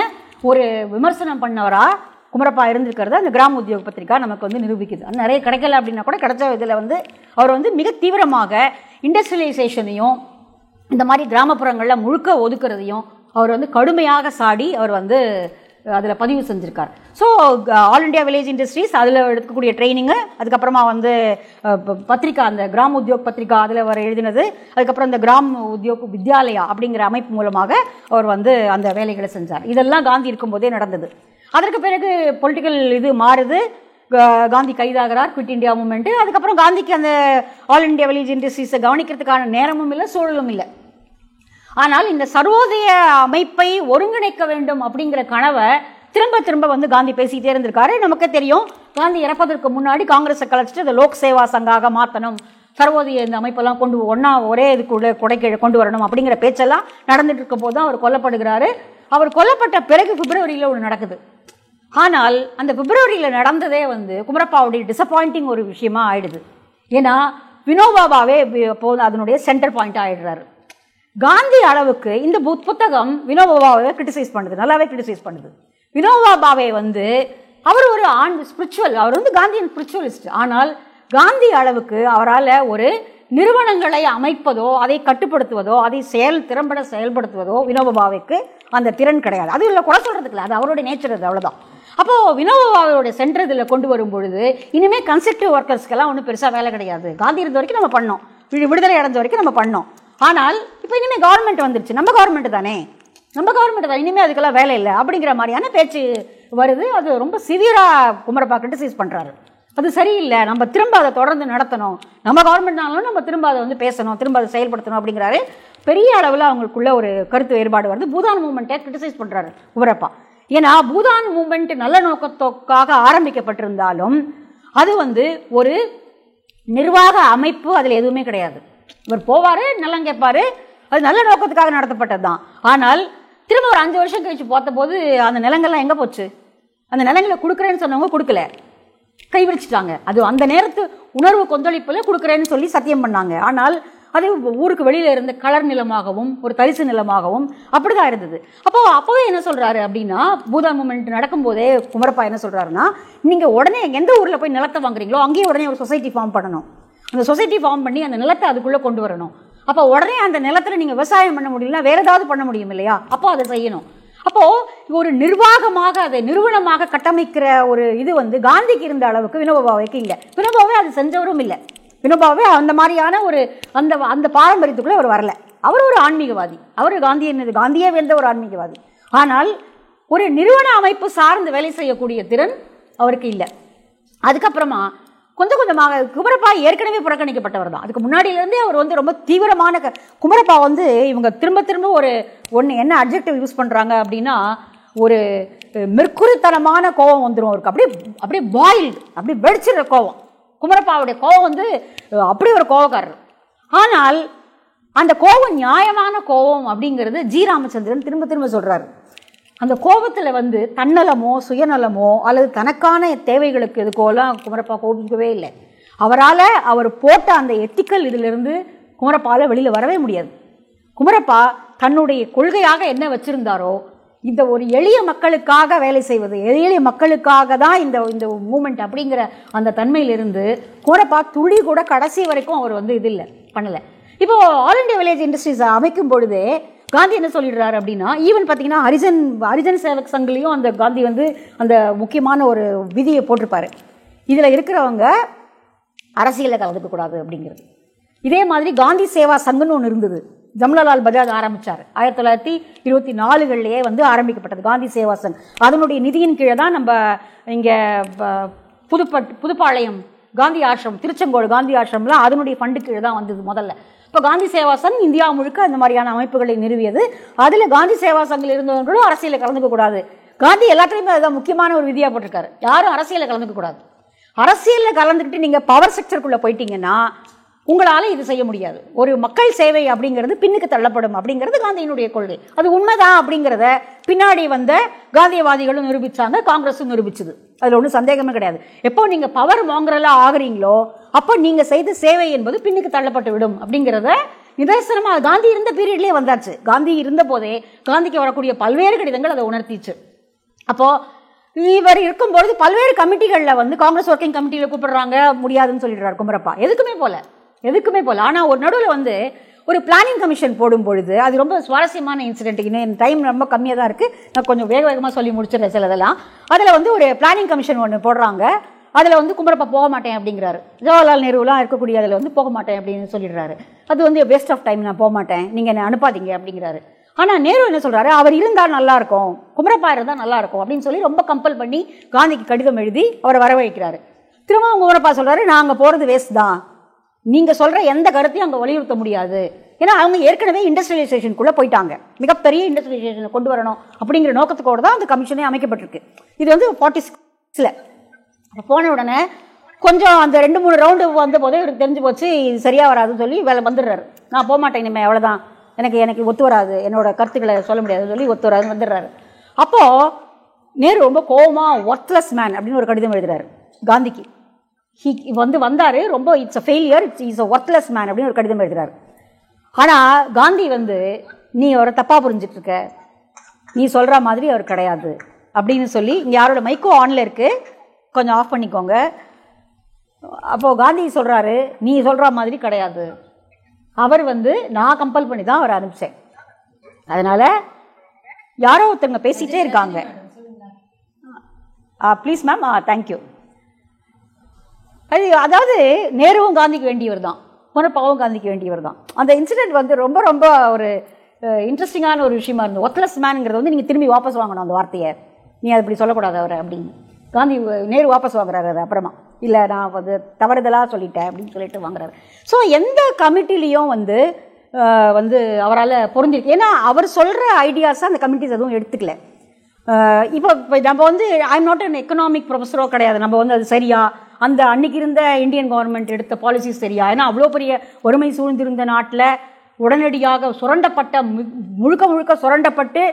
Speaker 1: ஒரு விமர்சனம் பண்ணவரா குமரப்பா இருந்திருக்கிறத அந்த கிராம உத்யோக் பத்திரிகா நமக்கு வந்து நிரூபிக்குது. அது நிறைய கிடைக்கல அப்படின்னா கூட கிடைச்ச இதில் வந்து அவர் வந்து மிக தீவிரமாக இண்டஸ்ட்ரியலைசேஷனையும் இந்த மாதிரி கிராமப்புறங்களில் முழுக்க ஒதுக்குறதையும் அவர் வந்து கடுமையாக சாடி அவர் வந்து அதில் பதிவு செஞ்சுருக்கார். So all India village industries அதில் எடுக்கக்கூடிய ட்ரைனிங்கு, அதுக்கப்புறமா வந்து பத்திரிகா, அந்த கிராம உத்யோக் பத்திரிகா அதில் அவர் எழுதினது, அதுக்கப்புறம் இந்த கிராம உத்யோக் வித்யாலயா அப்படிங்கிற அமைப்பு மூலமாக அவர் வந்து அந்த வேலைகளை செஞ்சார். இதெல்லாம் காந்தி இருக்கும்போதே நடந்தது. அதற்கு பிறகு பொலிட்டிக்கல் இது மாறுது. காந்தி கைதாகிறார், குவிட் இண்டியா மூமெண்ட்டு. அதுக்கப்புறம் காந்திக்கு அந்த ஆல் இண்டியா வில்லேஜ் இண்டஸ்ட்ரீஸை கவனிக்கிறதுக்கான நேரமும் இல்லை, சூழலும் இல்லை. ஆனால் இந்த சர்வோதய அமைப்பை ஒருங்கிணைக்க வேண்டும் அப்படிங்கிற கனவை திரும்ப வந்து காந்தி பேசிக்கிட்டே இருந்திருக்காரு. நமக்கே தெரியும், காந்தி இறப்பதற்கு முன்னாடி காங்கிரஸை கலைச்சிட்டு அதை லோக் சேவா சங்காக மாற்றணும், சர்வோதய இந்த அமைப்பெல்லாம் ஒரே இதுக்குள்ள கொண்டு வரணும் அப்படிங்கிற பேச்செல்லாம் நடந்துட்டு இருக்கும் போது தான் அவர் கொல்லப்படுகிறாரு. அவர் கொல்லப்பட்ட பிறகு பிப்ரவரியில் ஒன்று நடக்குது. ஆனால் அந்த பிப்ரவரியில் நடந்ததே வந்து குமரப்பாவுடைய டிசப்பாயிண்டிங் ஒரு விஷயமா ஆயிடுது. ஏன்னா வினோபா பாவே போது அதனுடைய சென்டர் பாயிண்டாக ஆயிடுறாரு. காந்தி அளவுக்கு இந்த புத்தகம் வினோபா பாவே கிரிட்டிசைஸ் பண்ணுது, நல்லாவே கிரிட்டிசைஸ் பண்ணுது. வினோபா பாவே வந்து அவர் ஒரு ஸ்பிரிச்சுவல், அவர் வந்து காந்தியன் ஸ்பிரிச்சுவலிஸ்ட். ஆனால் காந்தி அளவுக்கு அவரால் ஒரு நிறுவனங்களை அமைப்பதோ, அதை கட்டுப்படுத்துவதோ, அதை திறம்பட செயல்படுத்துவதோ வினோபா பாவேக்கு அந்த திறன் கிடையாது. அது இல்லை, குறை சொல்றதுக்கு இல்லை, அது அவருடைய நேச்சர், அது அவ்வளோதான். அப்போது வினோபா பாவேயோட சென்டர் இதில் கொண்டு வரும் பொழுது இனிமேல் கன்ஸ்ட்ரக்டிவ் ஒர்க்கர்ஸ்க்கெல்லாம் ஒன்றும் பெருசாக வேலை கிடையாது. காந்தி இருந்த வரைக்கும் நம்ம பண்ணோம், விடுதலை அடைஞ்ச வரைக்கும் நம்ம பண்ணோம். ஆனால் இப்போ இனிமேல் கவர்மெண்ட் வந்துருச்சு, நம்ம கவர்மெண்ட் தானே, இனிமேல் அதுக்கெல்லாம் வேலை இல்லை அப்படிங்கிற மாதிரியான பேச்சு வருது. அது ரொம்ப சிவியராக குமரப்பா கிரிட்டிசைஸ் பண்ணுறாரு. அது சரியில்லை, நம்ம திரும்ப அதை தொடர்ந்து நடத்தணும், நம்ம கவர்மெண்ட்னாலும் நம்ம திரும்ப அதை வந்து பேசணும், திரும்ப அதை செயல்படுத்தணும் அப்படிங்கிறாரு. பெரிய அளவில் அவங்களுக்குள்ள ஒரு கருத்து வேறுபாடு வருது. பூதான் மூமெண்ட்டை கிரிட்டிசைஸ் பண்ணுறாரு குமரப்பா. ஏன்னா பூதான் மூமெண்ட் நல்ல நோக்கத்துக்காக ஆரம்பிக்கப்பட்டிருந்தாலும் அது வந்து ஒரு நிர்வாக அமைப்பு, அதில் எதுவுமே கிடையாது. இவர் போவார், நிலம் கேட்பார், அது நல்ல நோக்கத்துக்காக நடத்தப்பட்டது தான். ஆனால் திரும்ப ஒரு 5 வருஷம் கழிச்சு பார்த்தபோது அந்த நிலங்கள்லாம் எங்கே போச்சு? அந்த நிலங்களை கொடுக்குறேன்னு சொன்னவங்க கொடுக்கல, கைவிரிச்சிட்டாங்க. அது அந்த நேரத்து உணர்வு கொந்தளிப்பில் கொடுக்குறேன்னு சொல்லி சத்தியம் பண்ணாங்க. ஆனால் அது ஊருக்கு வெளியில் இருந்த கலர் நிலமாகவும் ஒரு தரிசு நிலமாகவும் அப்படிதான் இருந்தது. அப்போவே என்ன சொல்கிறாரு அப்படின்னா, பூதான் மூமெண்ட் நடக்கும்போதே குமரப்பா என்ன சொல்கிறாருன்னா, நீங்கள் உடனே எந்த ஊரில் போய் நிலத்தை வாங்குறீங்களோ அங்கேயே உடனே ஒரு சொசைட்டி ஃபார்ம் பண்ணணும். அந்த சொசைட்டி ஃபார்ம் பண்ணி அந்த நிலத்தை அதுக்குள்ளே கொண்டு வரணும். அப்போ உடனே அந்த நிலத்தில் நீங்கள் விவசாயம் பண்ண முடியலன்னா வேறு ஏதாவது பண்ண முடியும் இல்லையா? அப்போ அதை செய்யணும். அப்போது ஒரு நிர்வாகமாக, அதை நிறுவனமாக கட்டமைக்கிற ஒரு இது வந்து காந்திக்கு இருந்த அளவுக்கு வினோபாவைக்கு இல்லை. வினோபாவே அது செஞ்சவரும் இல்லை. வினோபாவே அந்த மாதிரியான ஒரு அந்த பாரம்பரியத்துக்குள்ளே அவர் வரல. அவர் ஒரு ஆன்மீகவாதி, அவர் காந்தியே வேண்ட ஒரு ஆன்மீகவாதி. ஆனால் ஒரு நிறுவன அமைப்பு சார்ந்து வேலை செய்யக்கூடிய திறன் அவருக்கு இல்லை. அதுக்கப்புறமா கொஞ்சம் கொஞ்சமாக குமரப்பா ஏற்கனவே புறக்கணிக்கப்பட்டவர் தான். அதுக்கு முன்னாடியிலேருந்தே அவர் வந்து ரொம்ப தீவிரமான குமரப்பா வந்து இவங்க திரும்ப திரும்ப ஒன்று என்ன அட்ஜெக்டிவ் யூஸ் பண்ணுறாங்க அப்படின்னா, ஒரு மெர்க்குரித்தனமான கோபம் வந்துடும் அவருக்கு. அப்படியே பாயில்டு, அப்படியே வெடிச்சிடுற கோபம். குமரப்பாவுடைய கோபம் வந்து அப்படி ஒரு கோபக்காரர். ஆனால் அந்த கோபம் நியாயமான கோபம் அப்படிங்கிறது ஜி ராமச்சந்திரன் திரும்ப திரும்ப சொல்கிறாரு. அந்த கோபத்தில் வந்து தன்னலமோ சுயநலமோ அல்லது தனக்கான தேவைகளுக்கு இதுக்கோலாம் குமரப்பா கோபிக்கவே இல்லை. அவர் போட்ட அந்த எத்திக்கல் இதிலிருந்து குமரப்பாவில் வெளியில் வரவே முடியாது. குமரப்பா தன்னுடைய கொள்கையாக என்ன வச்சிருந்தாரோ, இந்த ஒரு எளிய மக்களுக்காக வேலை செய்வது, எளிய மக்களுக்காக தான் இந்த மூமெண்ட் அப்படிங்கிற அந்த தன்மையிலிருந்து குமரப்பா துளி கூட கடைசி வரைக்கும் அவர் வந்து இது இல்லை பண்ணலை. இப்போ ஆல் இண்டியா வில்லேஜ் இண்டஸ்ட்ரீஸ் அமைக்கும் பொழுதே காந்தி என்ன சொல்லிடுறாரு அப்படின்னா, ஈவன் பார்த்தீங்கன்னா ஹரிஜன் சேவக் சங்கிலையும் அந்த காந்தி வந்து அந்த முக்கியமான ஒரு விதியை போட்டிருப்பாரு, இதில் இருக்கிறவங்க அரசியலில் கலந்துக்கக்கூடாது அப்படிங்கிறது. இதே மாதிரி காந்தி சேவா சங்குன்னு ஒன்று இருந்தது, ஜம்லாலால் பஜாஜ் ஆரம்பித்தார். 1924 வந்து ஆரம்பிக்கப்பட்டது காந்தி சேவா சங். அதனுடைய நிதியின் கீழே தான் நம்ம இங்கே புதுப்பாளையம் காந்தி ஆசிரம், திருச்செங்கோடு காந்தி ஆசிரம்லாம் அதனுடைய ஃபண்டு கீழே தான் வந்தது முதல்ல. இப்போ காந்தி சேவா சங் இந்தியா முழுக்க அந்த மாதிரியான அமைப்புகளை நிறுவியது. அதில் காந்தி சேவா சங்கில் இருந்தவர்களும் அரசியலில் கலந்துக்கக்கூடாது. காந்தி எல்லாத்துலேயுமே அதுதான் முக்கியமான ஒரு விதியாக போட்டிருக்காரு, யாரும் அரசியலில் கலந்துக்கக்கூடாது. அரசியலில் கலந்துக்கிட்டு நீங்கள் பவர் செக்டருக்குள்ளே போயிட்டீங்கன்னா உங்களால் இது செய்ய முடியாது. ஒரு மக்கள் சேவை அப்படிங்கிறது பின்னுக்கு தள்ளப்படும் அப்படிங்கிறது காந்தியினுடைய கொள்கை. அது உண்மைதான் அப்படிங்கிறத பின்னாடி வந்த காந்தியவாதிகளும் நிரூபித்தாங்க, காங்கிரஸும் நிரூபிச்சுது. அதில் ஒன்றும் சந்தேகமே கிடையாது. எப்போ நீங்கள் பவர் வாங்குறலாம் ஆகுறீங்களோ அப்போ நீங்கள் செய்த சேவை என்பது பின்னுக்கு தள்ளப்பட்டு விடும் அப்படிங்கிறத நிதர்சனமாக காந்தி இருந்த பீரியட்லேயே வந்தாச்சு. காந்தி இருந்த போதே காந்திக்கு வரக்கூடிய பல்வேறு கடிதங்கள் அதை உணர்த்திச்சு. அப்போது இவர் இருக்கும்பொழுது பல்வேறு கமிட்டிகளில் வந்து காங்கிரஸ் ஒர்க்கிங் கமிட்டியில் கூப்பிடுறாங்க, முடியாதுன்னு சொல்லிடுறாரு குமரப்பா. எதுக்குமே போல. ஆனால் ஒரு நடுவில் வந்து ஒரு பிளானிங் கமிஷன் போடும் பொழுது அது ரொம்ப சுவாரஸ்யமான இன்சிடென்ட். இன்னும் டைம் ரொம்ப கம்மியாக தான் இருக்குது, நான் கொஞ்சம் வேகமாக சொல்லி முடிச்சிடுறேன் சிலதெல்லாம். அதில் வந்து ஒரு பிளானிங் கமிஷன் ஒன்று போடுறாங்க. அதில் வந்து குமரப்பா போக மாட்டேன் அப்படிங்கிறாரு. ஜவஹர்லால் நேருலாம் இருக்கக்கூடிய அதில் வந்து போக மாட்டேன் அப்படின்னு சொல்லிடுறாரு. அது வந்து வேஸ்ட் ஆஃப் டைம், நான் போக மாட்டேன், நீங்கள் என்னை அனுப்பாதீங்க அப்படிங்கிறாரு. ஆனால் நேரு என்ன சொல்கிறாரு, அவர் இருந்தால் நல்லாயிருக்கும், குமரப்பா இருந்தால் நல்லாயிருக்கும் அப்படின்னு சொல்லி ரொம்ப கம்பல் பண்ணி காந்திக்கு கடிதம் எழுதி அவரை வரவழைக்கிறாரு. திரும்பவும் குமரப்பா சொல்கிறாரு, நான் அங்கே போகிறது வேஸ்ட் தான், நீங்கள் சொல்கிற எந்த கருத்தையும் அங்கே வலியுறுத்த முடியாது. ஏன்னா அவங்க ஏற்கனவே இண்டஸ்ட்ரியலைசேஷனுக்குள்ளே போயிட்டாங்க, மிகப்பெரிய இண்டஸ்ட்ரியலைசேஷனை கொண்டு வரணும் அப்படிங்கிற நோக்கத்துக்கோடு தான் அந்த கமிஷனே அமைக்கப்பட்டிருக்கு. இது வந்து 46 அப்போ போன உடனே கொஞ்சம் அந்த 2-3 ரவுண்டு வந்த போதே இவருக்கு தெரிஞ்சு போச்சு இது சரியாக வராதுன்னு சொல்லி வேலை வந்துடுறாரு. நான் போக மாட்டேன் இனிமேல், அவ்வளோதான், எனக்கு ஒத்து வராது, என்னோட கருத்துக்களை சொல்ல முடியாதுன்னு சொல்லி ஒத்து வராதுன்னு வந்துடுறாரு. அப்போது நேரு ரொம்ப கோவமாக ஒர்த்லெஸ் மேன் அப்படின்னு ஒரு கடிதம் எழுதுறாரு காந்திக்கு. வந்தார் ரொம்ப it's a failure, it's a worthless man அப்படின்னு ஒரு கடிதம் எழுதுறாரு. ஆனால் காந்தி வந்து நீ அவரை தப்பாக புரிஞ்சிட்ருக்க, நீ சொல்கிற மாதிரி அவர் கிடையாது அப்படின்னு சொல்லி, இங்கே யாரோட மைக்கோ ஆனில் இருக்குது, கொஞ்சம் ஆஃப் பண்ணிக்கோங்க. அப்போது காந்தி சொல்கிறாரு, நீ சொல்கிற மாதிரி கிடையாது, அவர் வந்து நான் கம்பல் பண்ணி தான் அவரை அனுப்பிச்சேன், அதனால் யாரோ ஒருத்தவங்க பேசிகிட்டே இருக்காங்க. Please ma'am, thank you. அதாவது நேருவும் காந்திக்கு வேண்டியவர் தான், குமரப்பாவும் காந்திக்கு வேண்டியவர் தான். அந்த இன்சிடென்ட் வந்து ரொம்ப ரொம்ப ஒரு இன்ட்ரெஸ்டிங்கான ஒரு விஷயமா இருந்தது. ஒர்த்லெஸ் மேனுங்கிறது வந்து நீங்கள் திரும்பி வாபஸ் வாங்கணும் அந்த வார்த்தையை, நீ அது இப்படி சொல்லக்கூடாது அவரை அப்படின்னு. காந்தி நேரு வாபஸ் வாங்குறாரு அது அப்புறமா, இல்லை நான் வந்து தவறுதலாக சொல்லிட்டேன் அப்படின்னு சொல்லிட்டு வாங்குறாரு. ஸோ எந்த கமிட்டிலையும் வந்து அவரால் பொருந்திருக்கு. ஏன்னா அவர் சொல்கிற ஐடியாஸை அந்த கமிட்டிஸ் எதுவும் எடுத்துக்கல. இப்போ நம்ம வந்து I am not an economic ப்ரொஃபஸரோ கிடையாது, நம்ம வந்து அது சரியா அந்த அன்னைக்கு இருந்த இந்தியன் கவர்மெண்ட் எடுத்த பாலிசிஸ் சரியா, ஏன்னா அவ்வளோ பெரிய ஒருமை சூழ்ந்திருந்த நாட்டில் உடனடியாக சுரண்டப்பட்ட முழுக்க சுரண்டப்பட்டு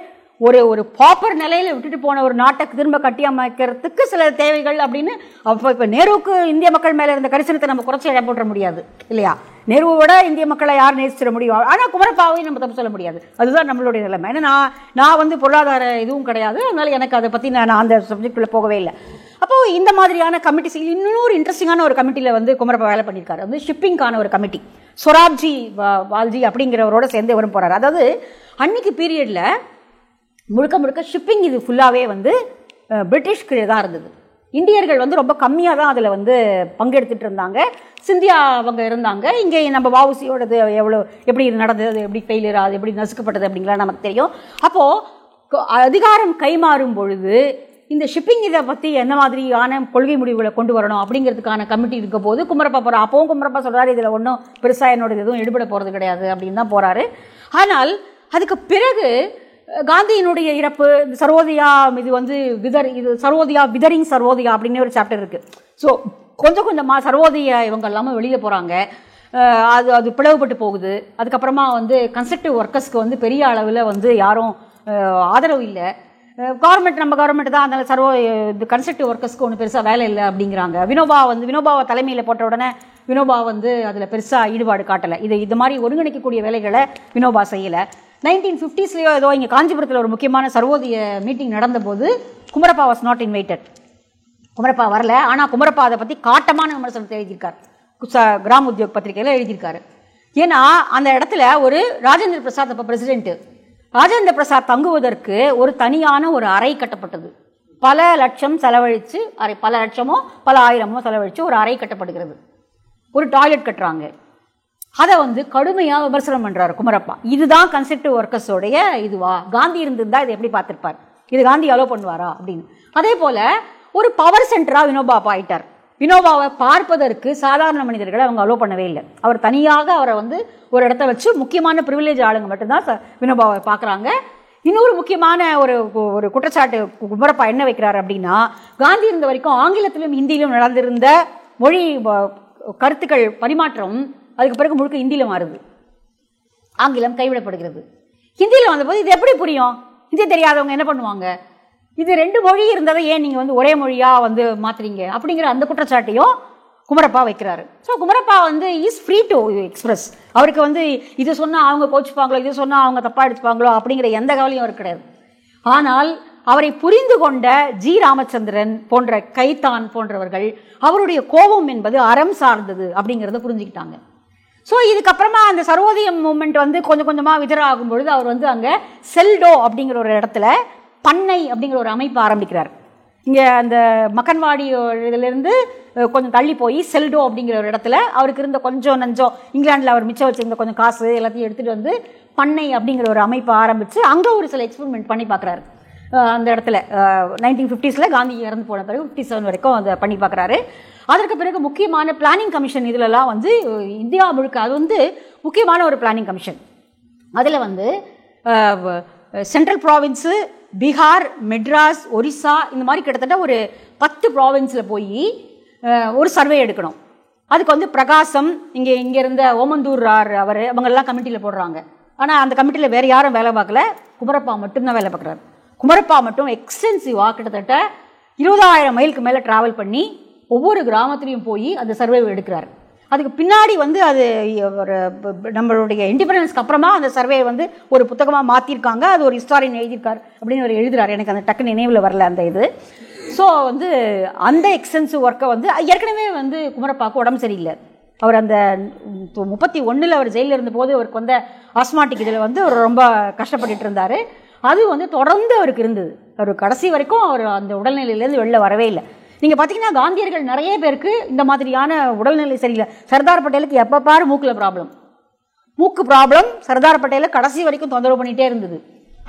Speaker 1: ஒரு ப்ராப்பர் நிலையில் விட்டுட்டு போன ஒரு நாட்டை திரும்ப கட்டி அமைக்கிறதுக்கு சில தேவைகள் அப்படின்னு. அப்போ இப்போ நேருவுக்கு இந்திய மக்கள் மேலே இருந்த கரிசனத்தை நம்ம குறைச்சி இடம் போட முடியாது இல்லையா? நேருவோட இந்திய மக்களை யார் நேசிச்சிட முடியும்? ஆனால் குமரப்பாவையும் நம்ம தப்பு சொல்ல முடியாது, அதுதான் நம்மளுடைய நிலைமை. ஏன்னா நான் வந்து பொருளாதார இதுவும் கிடையாது, அதனால் எனக்கு அதை பற்றி நான் அந்த சப்ஜெக்டுள்ளே போகவே இல்லை. அப்போது இந்த மாதிரியான கமிட்டிஸ், இன்னொரு இன்ட்ரெஸ்டிங்கான ஒரு கமிட்டியில் வந்து குமரப்பா வேலை பண்ணியிருக்காரு. வந்து ஷிப்பிங்கான ஒரு கமிட்டி, சொராப்ஜி வால்ஜி அப்படிங்கிறவரோட சேர்ந்து வரும் போகிறார். அதாவது அன்னைக்கு பீரியடில் முழுக்க ஷிப்பிங் இது ஃபுல்லாகவே வந்து பிரிட்டிஷ் கீழே தான் இருந்தது. இந்தியர்கள் வந்து ரொம்ப கம்மியாக தான் அதில் வந்து பங்கெடுத்துட்டு இருந்தாங்க. சிந்தியா அவங்க இருந்தாங்க. இங்கே நம்ம வஉசியோடது எப்படி இது நடந்தது, எப்படி ஃபெயிலியர் ஆகுது, எப்படி நசுக்கப்பட்டது அப்படிங்கலாம் நமக்கு தெரியும். அப்போது அதிகாரம் கைமாறும் பொழுது இந்த ஷிப்பிங் இதை பற்றி என்ன மாதிரியான கொள்கை முடிவுகளை கொண்டு வரணும் அப்படிங்கிறதுக்கான கமிட்டி இருக்க போது குமரப்பா போகிறார். அப்பவும் குமரப்பா சொல்கிறாரு, இதில் ஒன்றும் பெருசாக என்னோட எதுவும் ஈடுபட போகிறது கிடையாது அப்படின்னு தான் போகிறாரு. ஆனால் அதுக்கு பிறகு காந்தியினுடைய இறப்பு, இந்த சர்வோதயா, இது சர்வோதயா விதரிங் சர்வோதயா அப்படின்னு ஒரு சாப்டர் இருக்குது. ஸோ கொஞ்சம் கொஞ்சமாக சர்வோதயா இவங்க எல்லாமே வெளியில் போகிறாங்க. அது பிளவுபட்டு போகுது. அதுக்கப்புறமா கன்ஸ்ட்ரக்டிவ் ஒர்க்கர்ஸ்க்கு பெரிய அளவில் யாரும் ஆதரவு இல்லை. நம்ம கவர்மெண்ட் தான், அதனால் கன்ஸ்ட்ரக்டிவ் ஒர்க்கர்ஸ்க்கு ஒன்றும் பெருசாக வேலை இல்லை அப்படிங்கிறாங்க. வினோபாவை தலைமையில் போட்ட உடனே வினோபா அதில் பெருசாக ஈடுபாடு காட்டலை. இது மாதிரி ஒருங்கிணைக்கக்கூடிய வேலைகளை வினோபா செய்யலை. 1950s ஏதோ இங்கே காஞ்சிபுரத்தில் ஒரு முக்கியமான சர்வோதய மீட்டிங் நடந்தபோது Kumarappa was not invited. Kumarappa வரல. ஆனால் குமரப்பா அதை பற்றி காட்டமான விமர்சனத்தை எழுதியிருக்கார். கிராம் உத்யோக் பத்திரிகையில் எழுதியிருக்காரு. ஏன்னா அந்த இடத்துல ஒரு ராஜேந்திர பிரசாத் அப்போ பிரசிடென்ட்டு. ராஜேந்திர பிரசாத் தங்குவதற்கு ஒரு தனியான ஒரு அறை கட்டப்பட்டது. பல லட்சம் செலவழித்து பல லட்சமோ பல ஆயிரமோ செலவழித்து ஒரு அறை கட்டப்படுகிறது. ஒரு டாய்லெட் கட்டுறாங்க. அதை கடுமையாக விமர்சனம் பண்ணுறாரு குமரப்பா. இதுதான் கன்ஸ்ட்ரக்டிவ் ஒர்க்கர்ஸோடைய இதுவா? காந்தி இருந்திருந்தா இதை எப்படி பார்த்துருப்பார்? இது காந்தி அலோவ் பண்ணுவாரா அப்படின்னு. அதே போல் ஒரு பவர் சென்டராக வினோபா ஆயிட்டார். வினோபாவை பார்ப்பதற்கு சாதாரண மனிதர்களை அவங்க அலோவ் பண்ணவே இல்லை. அவர் தனியாக அவரை ஒரு இடத்த வச்சு முக்கியமான ப்ரிவிலேஜ் ஆளுங்க மட்டும்தான் வினோபாவை பார்க்குறாங்க. இன்னொரு முக்கியமான ஒரு குற்றச்சாட்டு குமரப்பா என்ன வைக்கிறார் அப்படின்னா, காந்தி இருந்த வரைக்கும் ஆங்கிலத்திலும் ஹிந்தியிலும் நடந்திருந்த மொழி கருத்துக்கள் பரிமாற்றம் அதுக்கு பிறகு முழுக்க ஹிந்தியில் மாறுது. ஆங்கிலம் கைவிடப்படுகிறது. ஹிந்தியில் வந்தபோது இது எப்படி புரியும்? ஹிந்தி தெரியாதவங்க என்ன பண்ணுவாங்க? இது 2 மொழி இருந்ததை ஏன் நீங்கள் ஒரே மொழியாக மாற்றுறீங்க அப்படிங்கிற அந்த குற்றச்சாட்டையும் குமரப்பா வைக்கிறாரு. So Kumarappa is free to express. அவருக்கு இது சொன்னால் அவங்க கோச்சிப்பாங்களோ, இது சொன்னால் அவங்க தப்பாக எடுத்துப்பாங்களோ அப்படிங்கிற எந்த கவலையும் அவருக்கு கிடையாது. ஆனால் அவரை புரிந்து கொண்ட ஜி ராமச்சந்திரன் போன்ற கைத்தான் போன்றவர்கள் அவருடைய கோபம் என்பது அறம் சார்ந்தது அப்படிங்கிறத புரிஞ்சுக்கிட்டாங்க. ஸோ இதுக்கப்புறமா அந்த சர்வோதயம் மூமெண்ட் கொஞ்சம் கொஞ்சமாக விதர ஆகும்பொழுது அவர் அங்கே செல்டோ அப்படிங்கிற ஒரு இடத்துல பண்ணை அப்படிங்கிற ஒரு அமைப்பு ஆரம்பிக்கிறார். இங்கே அந்த மக்கன்வாடி இதிலிருந்து கொஞ்சம் தள்ளி போய் செல்டோ அப்படிங்கிற ஒரு இடத்துல அவருக்கு இருந்த கொஞ்சம் நஞ்சம் இங்கிலாண்டில் அவர் மிச்சம் வச்சுருந்த கொஞ்சம் காசு எல்லாத்தையும் எடுத்துகிட்டு பண்ணை அப்படிங்கிற ஒரு அமைப்பை ஆரம்பித்து அங்கே ஒரு சில எக்ஸ்பெரிமெண்ட் பண்ணி பார்க்குறாரு. அந்த இடத்துல 1950s காந்தி இறந்து போன பிறகு 57 வரைக்கும் அதை பண்ணி பார்க்குறாரு. அதற்கு பிறகு முக்கியமான பிளானிங் கமிஷன் இதிலெல்லாம் இந்தியா முழுக்க அது முக்கியமான ஒரு பிளானிங் கமிஷன். அதில் சென்ட்ரல் ப்ராவின்ஸு, பீகார், மெட்ராஸ், ஒரிசா, இந்த மாதிரி கிட்டத்தட்ட ஒரு 10 ப்ராவின்ஸில் போய் ஒரு சர்வே எடுக்கணும். அதுக்கு பிரகாசம் இங்கே இருந்த ஓமந்தூர் அவர் அவங்கெல்லாம் கமிட்டியில் போடுறாங்க. ஆனால் அந்த கமிட்டியில் வேறு யாரும் வேலை பார்க்கல, குமரப்பா மட்டும்தான் வேலை பார்க்குறாரு. குமரப்பா மட்டும் எக்ஸ்டென்சிவாக கிட்டத்தட்ட 20,000 மைலுக்கு மேலே ட்ராவல் பண்ணி ஒவ்வொரு கிராமத்துலேயும் போய் அந்த சர்வே எடுக்கிறார். அதுக்கு பின்னாடி அது ஒரு நம்மளுடைய இண்டிபெண்டன்ஸ்க்கு அப்புறமா அந்த சர்வே ஒரு புத்தகமாக மாற்றிருக்காங்க. அது ஒரு ஹிஸ்டாரியன் எழுதியிருக்கார் அப்படின்னு அவர் எழுதுறாரு. எனக்கு அந்த டக்கு நினைவில் வரல அந்த இது. ஸோ அந்த எக்ஸ்டென்சிவ் ஒர்க்கை ஏற்கனவே குமரப்பாவுக்கு உடம்பு சரியில்லை. அவர் அந்த 31 அவர் ஜெயிலில் இருந்தபோது அவருக்கு ஆஸ்மாட்டிக் இதில் அவர் ரொம்ப கஷ்டப்பட்டுட்டு இருந்தார். அது தொடர்ந்து அவருக்கு இருந்தது. அவர் கடைசி வரைக்கும் அவர் அந்த உடல்நிலையிலேருந்து வெளில வரவே இல்லை. நீங்கள் பார்த்தீங்கன்னா காந்தியர்கள் நிறைய பேருக்கு இந்த மாதிரியான உடல்நிலை சரியில்லை. சர்தார் பட்டேலுக்கு எப்போ பாரு மூக்கு ப்ராப்ளம் சர்தார் பட்டேலை கடைசி வரைக்கும் தொந்தரவு பண்ணிகிட்டே இருந்தது.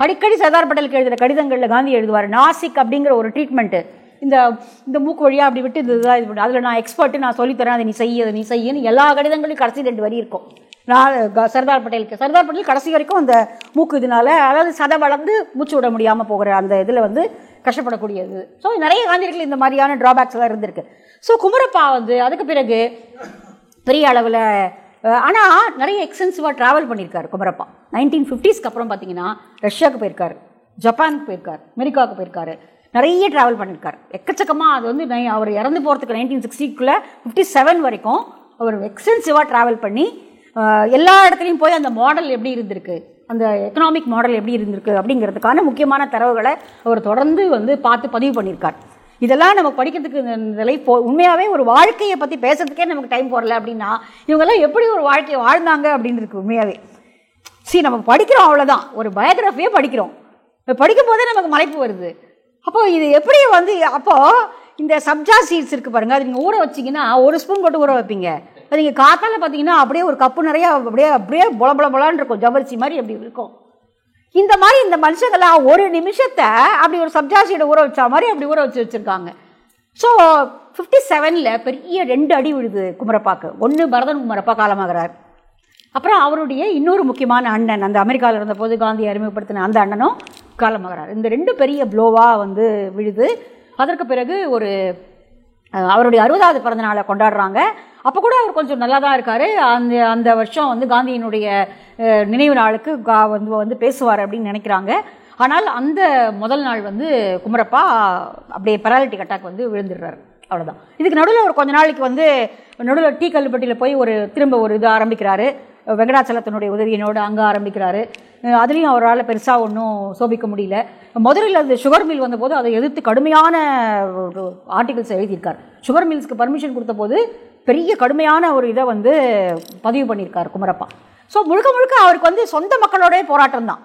Speaker 1: அடிக்கடி சர்தார் பட்டேலுக்கு எழுதுகிற கடிதங்களில் காந்தி எழுதுவார், நாசிக் அப்படிங்கிற ஒரு ட்ரீட்மெண்ட்டு, இந்த மூக்கு வழியாக அப்படி விட்டு இது அதில் நான் எக்ஸ்பர்ட்டு, நான் சொல்லித்தரேன், அதை நீ செய்யன்னு எல்லா கடிதங்களையும் கடைசி 2 வரி இருக்கும். சர்தார் பட்டேல் கடைசி வரைக்கும் அந்த மூக்கு இதனால, அதாவது சதை வளர்ந்து மூச்சு விட முடியாமல் போகிற அந்த இதில் கஷ்டப்படக்கூடியது. ஸோ நிறைய காந்தியர்கள் இந்த மாதிரியான ட்ராபேக்ஸ் எல்லாம் இருந்திருக்கு. ஸோ குமரப்பா அதுக்கு பிறகு பெரிய அளவில் ஆனால் நிறைய எக்ஸ்டென்சிவாக ட்ராவல் பண்ணியிருக்காரு குமரப்பா. 1950ஸ்க்கு அப்புறம் பார்த்தீங்கன்னா ரஷ்யாவுக்கு போயிருக்காரு, ஜப்பானுக்கு போயிருக்காரு, அமெரிக்காவுக்கு போயிருக்காரு, நிறைய ட்ராவல் பண்ணியிருக்காரு எக்கச்சக்கமாக. அது அவர் இறந்து போகிறதுக்கு 1960க்குள்ளே 57 வரைக்கும் அவர் எக்ஸ்டென்சிவாக ட்ராவல் பண்ணி எல்லா இடத்துலையும் போய் அந்த மாடல் எப்படி இருந்திருக்கு, அந்த எக்கனாமிக் மாடல் எப்படி இருந்திருக்கு அப்படிங்கிறதுக்கான முக்கியமான தரவுகளை அவர் தொடர்ந்து பார்த்து பதிவு பண்ணியிருக்கார். இதெல்லாம் நம்ம படிக்கிறதுக்கு உண்மையாகவே ஒரு வாழ்க்கையை பற்றி பேசுறதுக்கே நமக்கு டைம் போடல அப்படின்னா இவங்கெல்லாம் எப்படி ஒரு வாழ்க்கையை வாழ்ந்தாங்க அப்படின்னு இருக்கு உண்மையாகவே. நம்ம படிக்கிறோம், அவ்வளோதான், ஒரு பயோகிராஃபியே படிக்கிறோம். படிக்கும் போதே நமக்கு மலைப்பு வருது. அப்போது இது எப்படி அப்போது இந்த சப்ஜா சீட்ஸ் இருக்குது பாருங்கள், அது நீங்கள் ஊற வச்சிங்கன்னா 1 ஸ்பூன் போட்டு ஊற வைப்பீங்க. அது நீங்கள் காத்தால் பார்த்தீங்கன்னா அப்படியே ஒரு கப்பு நிறையா அப்படியே பொல பொல பொலான்னு இருக்கும், ஜவ்வரிசி மாதிரி அப்படி இருக்கும். இந்த மாதிரி இந்த மனுஷங்களாம் ஒரு நிமிஷத்தை அப்படி ஒரு சப்ஜாசியோட ஊற வச்சா மாதிரி அப்படி ஊற வச்சுருக்காங்க. ஸோ 57 பெரிய 2 அடி விழுது குமரப்பாக்கு. ஒன்று பரதன் குமரப்பா காலமாகிறார். அப்புறம் அவருடைய இன்னொரு முக்கியமான அண்ணன், அந்த அமெரிக்காவில் இருந்தபோது காந்தியை அறிமுகப்படுத்தின அந்த அண்ணனும் காலமாகிறார். இந்த 2 பெரிய ப்ளோவாக வந்து விழுது. அதற்கு பிறகு அவருடைய 60வது பிறந்த நாளை கொண்டாடுறாங்க. அப்போ கூட அவர் கொஞ்சம் நல்லா தான் இருக்கார். அந்த வருஷம் வந்து காந்தியினுடைய நினைவு நாளுக்கு வந்து பேசுவார் அப்படின்னு நினைக்கிறாங்க. ஆனால் அந்த முதல் நாள் வந்து குமரப்பா அப்படியே பெராலிட்டிக் அட்டாக் வந்து விழுந்துடுறாரு. அவ்வளோதான். இதுக்கு நடுவில் ஒரு கொஞ்ச நாளைக்கு வந்து நடுவில் டீ கல்லுப்பட்டியில் போய் திரும்ப ஒரு இது ஆரம்பிக்கிறாரு. வெங்கடாச்சலத்தினுடைய உதவியினோடு அங்கே ஆரம்பிக்கிறாரு. அதுலேயும் அவரால் பெருசாக ஒன்றும் சோபிக்க முடியல. முதலில் அது சுகர் மில் வந்தபோது அதை எதிர்த்து கடுமையான ஆர்டிகல்ஸ் எழுதியிருக்கார். சுகர் மில்ஸ்க்கு பர்மிஷன் கொடுத்த போது பெரிய கடுமையான ஒரு இதை வந்து பதிவு பண்ணியிருக்கார் குமரப்பா. ஸோ முழுக்க முழுக்க அவருக்கு வந்து சொந்த மக்களோடைய போராட்டம் தான்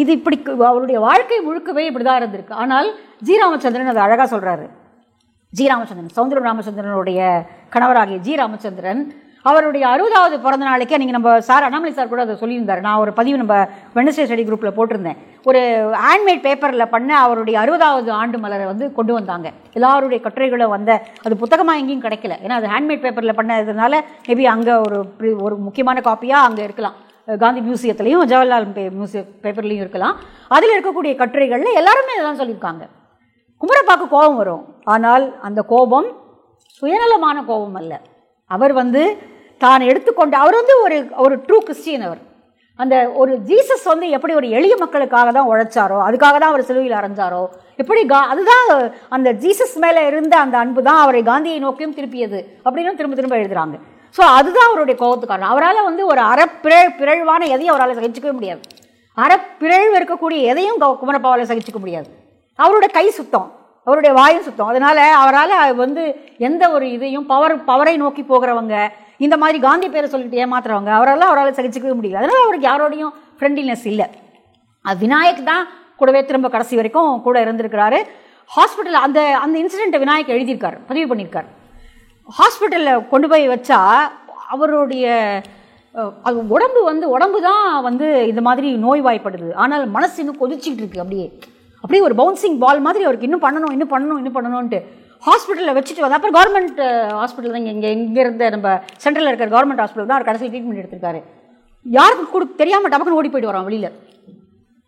Speaker 1: இது. இப்படி அவருடைய வாழ்க்கை முழுக்கவே இப்படி தான் இருந்திருக்கு. ஆனால் ஜி ராமச்சந்திரன் அதை அழகாக சொல்கிறாரு. ஜி ராமச்சந்திரன், சௌந்தர ராமச்சந்திரனுடைய கணவராகிய ஜி ராமச்சந்திரன் அவருடைய 60வது பிறந்த நாளைக்கே நீங்கள் நம்ம சார் அண்ணாமலை சார் கூட அதை சொல்லியிருந்தார். நான் ஒரு பதிவு நம்ம வெட்னஸ்டே ஸ்டடி குரூப்பில் போட்டிருந்தேன். ஒரு ஹேண்ட்மேட் பேப்பரில் பண்ண அவருடைய 60வது ஆண்டு மலரை வந்து கொண்டு வந்தாங்க. எல்லாருடைய கட்டுரைகளும் அது புத்தகமாக எங்கேயும் கிடைக்கல. ஏன்னா அது ஹேண்ட்மேட் பேப்பரில் பண்ணதுனால மேபி அங்கே ஒரு முக்கியமான காப்பியாக அங்கே இருக்கலாம். காந்தி மியூசியத்துலேயும் ஜவஹர்லால் பேப்பர்லேயும் இருக்கலாம். அதில் இருக்கக்கூடிய கட்டுரைகளில் எல்லாருமே இதெல்லாம் சொல்லியிருக்காங்க. குமரப்பாக்கு கோபம் வரும். ஆனால் அந்த கோபம் சுயநலமான கோபம் அல்ல. அவர் வந்து தான் எடுத்துக்கொண்டு அவர் வந்து ஒரு ட்ரூ கிறிஸ்டியன். அவர் அந்த ஒரு ஜீசஸ் வந்து எப்படி ஒரு எளிய மக்களுக்காக தான் உழைச்சாரோ, அதுக்காக தான் அவர் சிலுவையில் அரைஞ்சாரோ, எப்படி அதுதான் அந்த ஜீசஸ் மேலே இருந்த அந்த அன்பு தான் அவரை காந்தியை நோக்கியும் திருப்பியது அப்படின்னு திரும்ப திரும்ப எழுதுகிறாங்க. ஸோ அதுதான் அவருடைய கோபத்துக்காரன். அவரால் வந்து ஒரு பிறழ்வான எதையும் அவரால் சகிச்சிக்கவே முடியாது. பிறழ்வு இருக்கக்கூடிய எதையும் குமரப்பாவால் சகிச்சிக்க முடியாது. அவருடைய கை சுத்தம், அவருடைய வாயும் சுத்தம். அதனால் அவரால் வந்து எந்த ஒரு இதையும் பவரை நோக்கி போகிறவங்க, இந்த மாதிரி காந்தி பேரை சொல்லிட்டு ஏமாத்துறவங்க அவரால் சகிச்சிக்கவே முடியல. அதனால் அவருக்கு யாரோடையும் ஃப்ரெண்ட்லினஸ் இல்லை. அது விநாயக் தான் கூடவே திரும்ப கடைசி வரைக்கும் கூட இருந்திருக்கிறாரு. ஹாஸ்பிட்டலில் அந்த இன்சிடெண்ட்டை விநாயக் எழுதியிருக்கார், பதிவு பண்ணியிருக்கார். ஹாஸ்பிட்டலில் கொண்டு போய் வச்சா அவருடைய உடம்பு தான் வந்து இந்த மாதிரி நோய்வாய்ப்படுது. ஆனால் மனசு இன்னும் கொதிச்சிக்கிட்டு இருக்கு. அப்படியே ஒரு பவுன்சிங் பால் மாதிரி அவருக்கு இன்னும் பண்ணணும்ன்ட்டு ஹாஸ்பிட்டலில் வச்சுட்டு வந்து அப்புறம் கவர்மெண்ட் ஹாஸ்பிட்டல் தான் இங்கே இருந்த நம்ம சென்ட்ரலில் இருக்கிற கவர்மெண்ட் ஹாஸ்பிட்டல் தான் அவர் கடைசியில் ட்ரீட்மெண்ட் எடுத்திருக்காரு. யாருக்கும் தெரியாமல் டபக்குன்னு ஓடி போயிட்டு வரோம், வெளியில்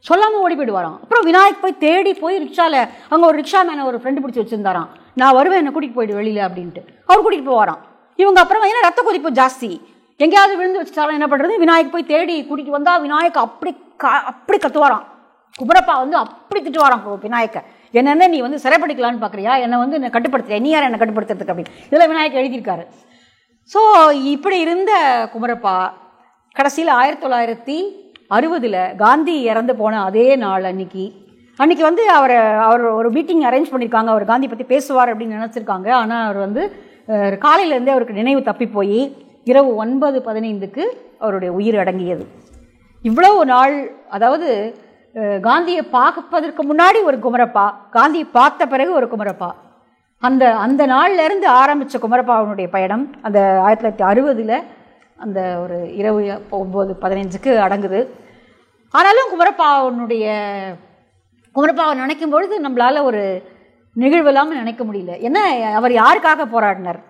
Speaker 1: சொல்லாமல் ஓடி போயிட்டு வரோம். அப்புறம் விநாயக் போய் தேடி போய் ரிக்ஷாவில் அங்கே ஒரு ரிக்ஷா மேனை ஒரு ஃப்ரெண்டு பிடிச்சி வச்சுருந்தாராம். நான் வருவேன், என்னை கூட்டிகிட்டு போயிட்டு வெளியில் அப்படின்ட்டு அவர் கூட்டிகிட்டு போவாராம். இவங்க அப்புறம் ஏன்னா ரத்த கொதிப்பு ஜாஸ்தி, எங்கேயாவது விழுந்து வச்சுட்டாலும் என்ன பண்ணுறது, விநாயக் போய் தேடி கூட்டிகிட்டு வந்தால் விநாயக் அப்படி கத்துவாராம். குமரப்பா வந்து அப்படி திட்டுவாராம் விநாயக்க, என்னென்ன நீ வந்து சிறைப்படிக்கலான்னு பார்க்குறியா, என்னை வந்து என்னை கட்டுப்படுத்துறியா, நீ யார் என்னை கட்டுப்படுத்துறதுக்கு அப்படின்னு இதில் விநாயக் எழுதியிருக்காரு. ஸோ இப்படி இருந்த குமரப்பா கடைசியில் 1960 காந்தி இறந்து போன அதே நாள் அன்னைக்கு வந்து அவர் ஒரு மீட்டிங் அரேஞ்ச் பண்ணியிருக்காங்க. அவர் காந்தி பற்றி பேசுவார் அப்படின்னு நினச்சிருக்காங்க. ஆனால் அவர் வந்து காலையிலேருந்தே அவருக்கு நினைவு தப்பி போய் இரவு 9:15 அவருடைய உயிர் அடங்கியது. இவ்வளவு நாள், அதாவது காந்தியை பார்ப்பதற்கு முன்னாடி ஒரு குமரப்பா, காந்தியை பார்த்த பிறகு ஒரு குமரப்பா, அந்த நாள்லேருந்து ஆரம்பித்த குமரப்பாவுடைய பயணம் அந்த 1960 அந்த ஒரு இரவு 9:15 அடங்குது. ஆனாலும் குமரப்பாவை நினைக்கும் பொழுது நம்மளால் ஒரு நிகழ்வில்லாமல் நினைக்க முடியல. ஏன்னா அவர் யாருக்காக போராடினார்?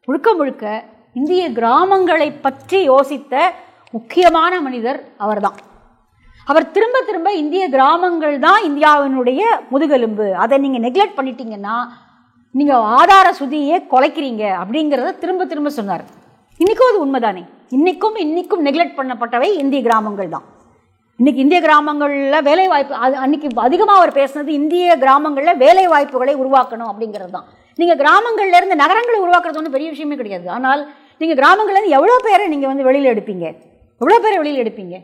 Speaker 1: முழுக்க இந்திய கிராமங்களை பற்றி யோசித்த முக்கியமான மனிதர் அவர்தான். அவர் திரும்ப திரும்ப இந்திய கிராமங்கள் தான் இந்தியாவினுடைய முதுகெலும்பு, அதை நீங்கள் நெக்லெக்ட் பண்ணிட்டீங்கன்னா நீங்கள் ஆதார சுதியே குலைக்கிறீங்க அப்படிங்கிறத திரும்ப திரும்ப சொன்னார். இன்றைக்கும் அது உண்மைதானே. இன்னைக்கும் நெக்லெக்ட் பண்ணப்பட்டவை இந்திய கிராமங்கள் தான். இன்றைக்கி இந்திய கிராமங்களில் வேலை வாய்ப்பு, அன்றைக்கி அதிகமாக அவர் பேசுனது இந்திய கிராமங்களில் வேலை வாய்ப்புகளை உருவாக்கணும் அப்படிங்கிறது தான். நீங்கள் கிராமங்கள்லேருந்து நகரங்களை உருவாக்குறது ஒன்றும் பெரிய விஷயமே கிடையாது. ஆனால் நீங்கள் கிராமங்கள்லேருந்து எவ்வளோ பேரை நீங்கள் வந்து வெளியில் எடுப்பீங்க?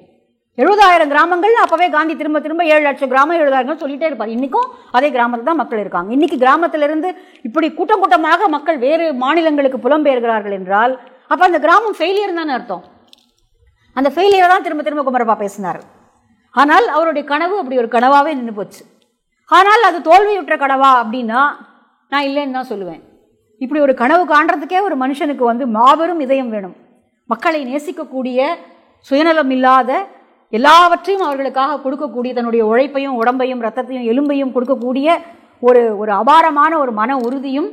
Speaker 1: 70,000 கிராமங்கள். அப்போவே காந்தி திரும்ப 7 லட்சம் கிராமம் 70,000 சொல்லிகிட்டே இருப்பார். இன்றைக்கும் அதே கிராமத்தில் தான் மக்கள் இருக்காங்க. இன்றைக்கி கிராமத்திலிருந்து இப்படி கூட்டமாக மக்கள் வேறு மாநிலங்களுக்கு புலம்பெயர்கிறார்கள் என்றால் அப்போ அந்த கிராமம் ஃபெயிலியர் தானே அர்த்தம். அந்த ஃபெயிலியரை தான் திரும்ப குமரப்பா பேசினார். ஆனால் அவருடைய கனவு அப்படி ஒரு கனவாகவே நின்று போச்சு. ஆனால் அது தோல்வியுற்ற கனவா அப்படின்னா நான் இல்லைன்னு தான் சொல்லுவேன். இப்படி ஒரு கனவு காண்றதுக்கே ஒரு மனுஷனுக்கு வந்து மாபெரும் இதயம் வேணும். மக்களை நேசிக்கக்கூடிய, சுயநலம் இல்லாத, எல்லாவற்றையும் அவர்களுக்காக கொடுக்கக்கூடிய, தன்னுடைய உழைப்பையும் உடம்பையும் ரத்தத்தையும் எலும்பையும் கொடுக்கக்கூடிய ஒரு அபாரமான ஒரு மன உறுதியும்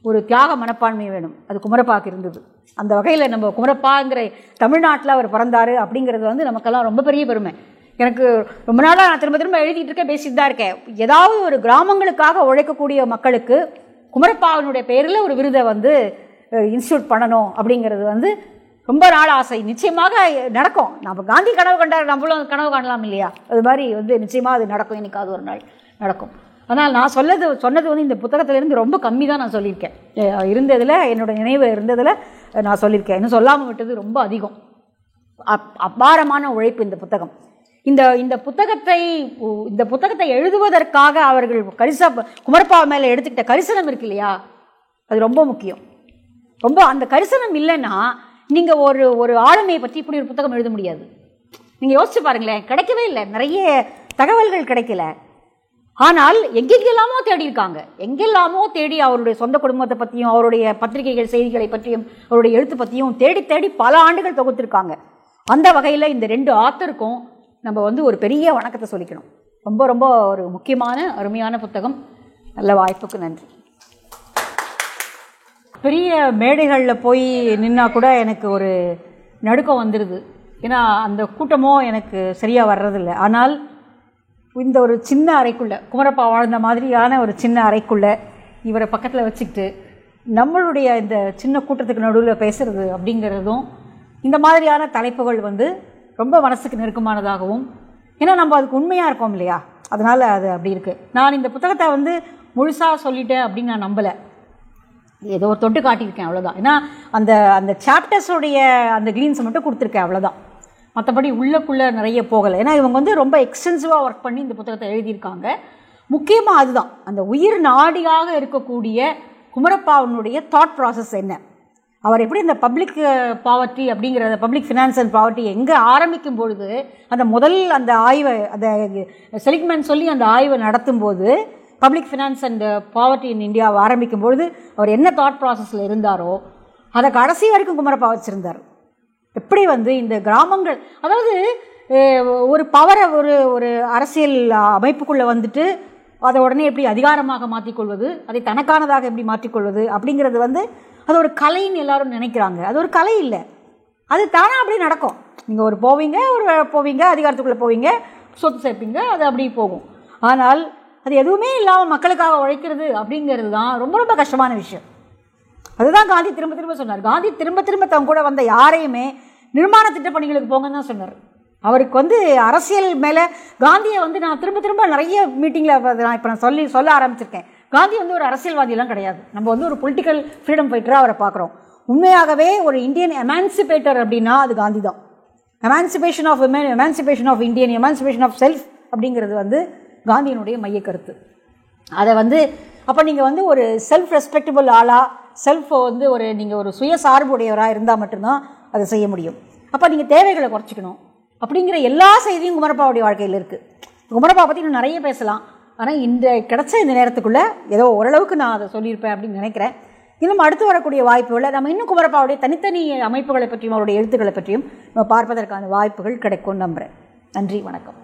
Speaker 1: ஒரு தியாக மனப்பான்மையும் வேணும். அது குமரப்பாக்கு இருந்தது. அந்த வகையில் நம்ம குமரப்பாங்கிற தமிழ்நாட்டில் அவர் பிறந்தார் அப்படிங்கிறது வந்து நமக்கெல்லாம் ரொம்ப பெரிய பெருமை. எனக்கு ரொம்ப நாளாக நான் திரும்ப திரும்ப எழுதிட்டு இருக்கேன், பேசிட்டு தான் இருக்கேன். ஏதாவது ஒரு கிராமங்களுக்காக உழைக்கக்கூடிய மக்களுக்கு குமரப்பாவினுடைய பெயரில் ஒரு விருதை வந்து இன்ஸ்டியூட் பண்ணணும் அப்படிங்கிறது வந்து ரொம்ப நாள் ஆசை. நிச்சயமாக நடக்கும். நம்ம காந்தி கனவு கண்டார், நம்மளும் கனவு காணலாம் இல்லையா? அது மாதிரி வந்து நிச்சயமாக அது நடக்கும், என்னைக்காவது ஒரு நாள் நடக்கும். ஆனால் நான் சொன்னது வந்து இந்த புத்தகத்திலேருந்து ரொம்ப கம்மி தான் நான் சொல்லியிருக்கேன். இருந்ததில் என்னோடய நினைவு இருந்ததில் நான் சொல்லியிருக்கேன். இன்னும் சொல்லாமல் விட்டது ரொம்ப அதிகம். அபாரமான உழைப்பு இந்த புத்தகம். இந்த புத்தகத்தை எழுதுவதற்காக அவர்கள் குமரப்பா மேலே எடுத்துக்கிட்ட கரிசனம் இருக்கு இல்லையா, அது ரொம்ப முக்கியம். ரொம்ப அந்த கரிசனம் இல்லைன்னா நீங்கள் ஒரு ஆளுமையை பற்றி இப்படி ஒரு புத்தகம் எழுத முடியாது. நீங்கள் யோசிச்சு பாருங்களேன், கிடைக்கவே இல்லை, நிறைய தகவல்கள் கிடைக்கல. ஆனால் எங்கெங்கெல்லாமோ தேடி இருக்காங்க, எங்கெல்லாமோ தேடி அவருடைய சொந்த குடும்பத்தை பற்றியும் அவருடைய பத்திரிகைகள் செய்திகளை பற்றியும் அவருடைய எழுத்து பற்றியும் தேடி தேடி பல ஆண்டுகள் தொகுத்திருக்காங்க. அந்த வகையில் இந்த 2 ஆத்தருக்கும் நம்ம வந்து ஒரு பெரிய வணக்கத்தை சொல்லிக்கணும். ரொம்ப ரொம்ப ஒரு முக்கியமான அருமையான புத்தகம். நல்ல வாய்ப்புக்கு நன்றி. பெரிய மேடைகளில் போய் நின்னா கூட எனக்கு ஒரு நடுக்கம் வந்துடுது. ஏன்னா அந்த கூட்டமோ எனக்கு சரியாக வர்றதில்லை. ஆனால் இந்த ஒரு சின்ன அறைக்குள்ளே, குமரப்பா வாழ்ந்த மாதிரியான ஒரு சின்ன அறைக்குள்ளே இவரை பக்கத்தில் வச்சுக்கிட்டு நம்மளுடைய இந்த சின்ன கூட்டத்துக்கு நடுவில் பேசுகிறது அப்படிங்கிறதும், இந்த மாதிரியான தலைப்புகள் வந்து ரொம்ப மனசுக்கு நெருக்கமானதாகவும், ஏன்னா நம்ம அதுக்கு உண்மையாக இருக்கோம் இல்லையா, அதனால் அது அப்படி இருக்குது. நான் இந்த புத்தகத்தை வந்து முழுசாக சொல்லிட்டேன் அப்படின்னு நான் நம்பலை. ஏதோ ஒரு தொட்டு காட்டியிருக்கேன், அவ்வளோதான். ஏன்னா அந்த சாப்டர்ஸோடைய அந்த க்ளீன்ஸை மட்டும் கொடுத்துருக்கேன், அவ்வளோதான். மற்றபடி உள்ளக்குள்ளே நிறைய போகலை. ஏன்னா இவங்க வந்து ரொம்ப எக்ஸ்டென்சிவாக ஒர்க் பண்ணி இந்த புத்தகத்தை எழுதியிருக்காங்க. முக்கியமாக அதுதான், அந்த உயிர் நாடியாக இருக்கக்கூடிய குமரப்பாவனுடைய தாட் ப்ராசஸ் என்ன, அவர் எப்படி இந்த பப்ளிக் பாவர்ட்டி அப்படிங்கிற பப்ளிக் ஃபினான்ஸ் அண்ட் பாவர்ட்டி எங்கே ஆரம்பிக்கும் பொழுது அந்த ஆய்வை அந்த செலிக்மெண்ட் சொல்லி அந்த ஆய்வை நடத்தும்போது பப்ளிக் ஃபினான்ஸ் அண்ட் பாவர்ட்டி இன் இந்தியாவை ஆரம்பிக்கும் பொழுது அவர் என்ன தாட் ப்ராசஸில் இருந்தாரோ அதை கடைசி வரைக்கும் குமரப்பா வச்சுருந்தார். எப்படி வந்து இந்த கிராமங்கள், அதாவது ஒரு பவரை ஒரு அரசியல் அமைப்புக்குள்ளே வந்துட்டு அதை உடனே எப்படி அதிகாரமாக மாற்றிக்கொள்வது, அதை தனக்கானதாக எப்படி மாற்றிக்கொள்வது அப்படிங்கிறது வந்து அது ஒரு கலைன்னு எல்லாரும் நினைக்கிறாங்க. அது ஒரு கலை இல்லை, அது தானாக அப்படி நடக்கும். நீங்கள் போவீங்க அதிகாரத்துக்குள்ளே போவீங்க, சொத்து சேர்ப்பீங்க, அது அப்படி போகும். ஆனால் அது எதுவுமே இல்லாமல் மக்களுக்காக உழைக்கிறது அப்படிங்கிறது தான் ரொம்ப ரொம்ப கஷ்டமான விஷயம். அதுதான் காந்தி திரும்ப திரும்ப சொன்னார். காந்தி திரும்ப திரும்ப தங்க கூட வந்த யாரையுமே நிர்மாண திட்டப்பணிகளுக்கு போங்கன்னு தான் சொன்னார். அவருக்கு வந்து அரசியல் மேலே காந்தியை வந்து நான் திரும்ப திரும்ப நிறைய மீட்டிங்கில் நான் இப்போ சொல்ல ஆரம்பிச்சிருக்கேன். காந்தி வந்து ஒரு அரசியல்வாதியெல்லாம் கிடையாது. நம்ம வந்து ஒரு பொலிட்டிக்கல் ஃப்ரீடம் ஃபைட்டராக அவரை பார்க்குறோம். உண்மையாகவே ஒரு இந்தியன் எமான்சிபேட்டர் அப்படின்னா அது காந்தி தான். Emancipation of women, emancipation of Indian, emancipation of self அப்படிங்கிறது வந்து காந்தியினுடைய மைய கருத்து. அதை வந்து அப்போ நீங்கள் வந்து ஒரு செல்ஃப் ரெஸ்பெக்டபிள் ஆளாக, நீங்கள் ஒரு சுயசார்புடையவராக இருந்தால் மட்டும்தான் அதை செய்ய முடியும். அப்போ நீங்கள் தேவைகளை குறைச்சிக்கணும் அப்படிங்கிற எல்லா செய்தியும் குமரப்பாவுடைய வாழ்க்கையில் இருக்குது. குமரப்பா பற்றி இன்னும் நிறைய பேசலாம். ஆனால் கிடைச்ச இந்த நேரத்துக்குள்ளே ஏதோ ஓரளவுக்கு நான் அதை சொல்லியிருப்பேன் அப்படின்னு நினைக்கிறேன். இன்னும் அடுத்து வரக்கூடிய வாய்ப்புகளை நம்ம இன்னும் குமரப்பாவுடைய தனித்தனி அமைப்புகளை பற்றியும் அவருடைய எழுத்துக்களை பற்றியும் நம்ம பார்ப்பதற்கான வாய்ப்புகள் கிடைக்கும்னு நம்புகிறேன். நன்றி, வணக்கம்.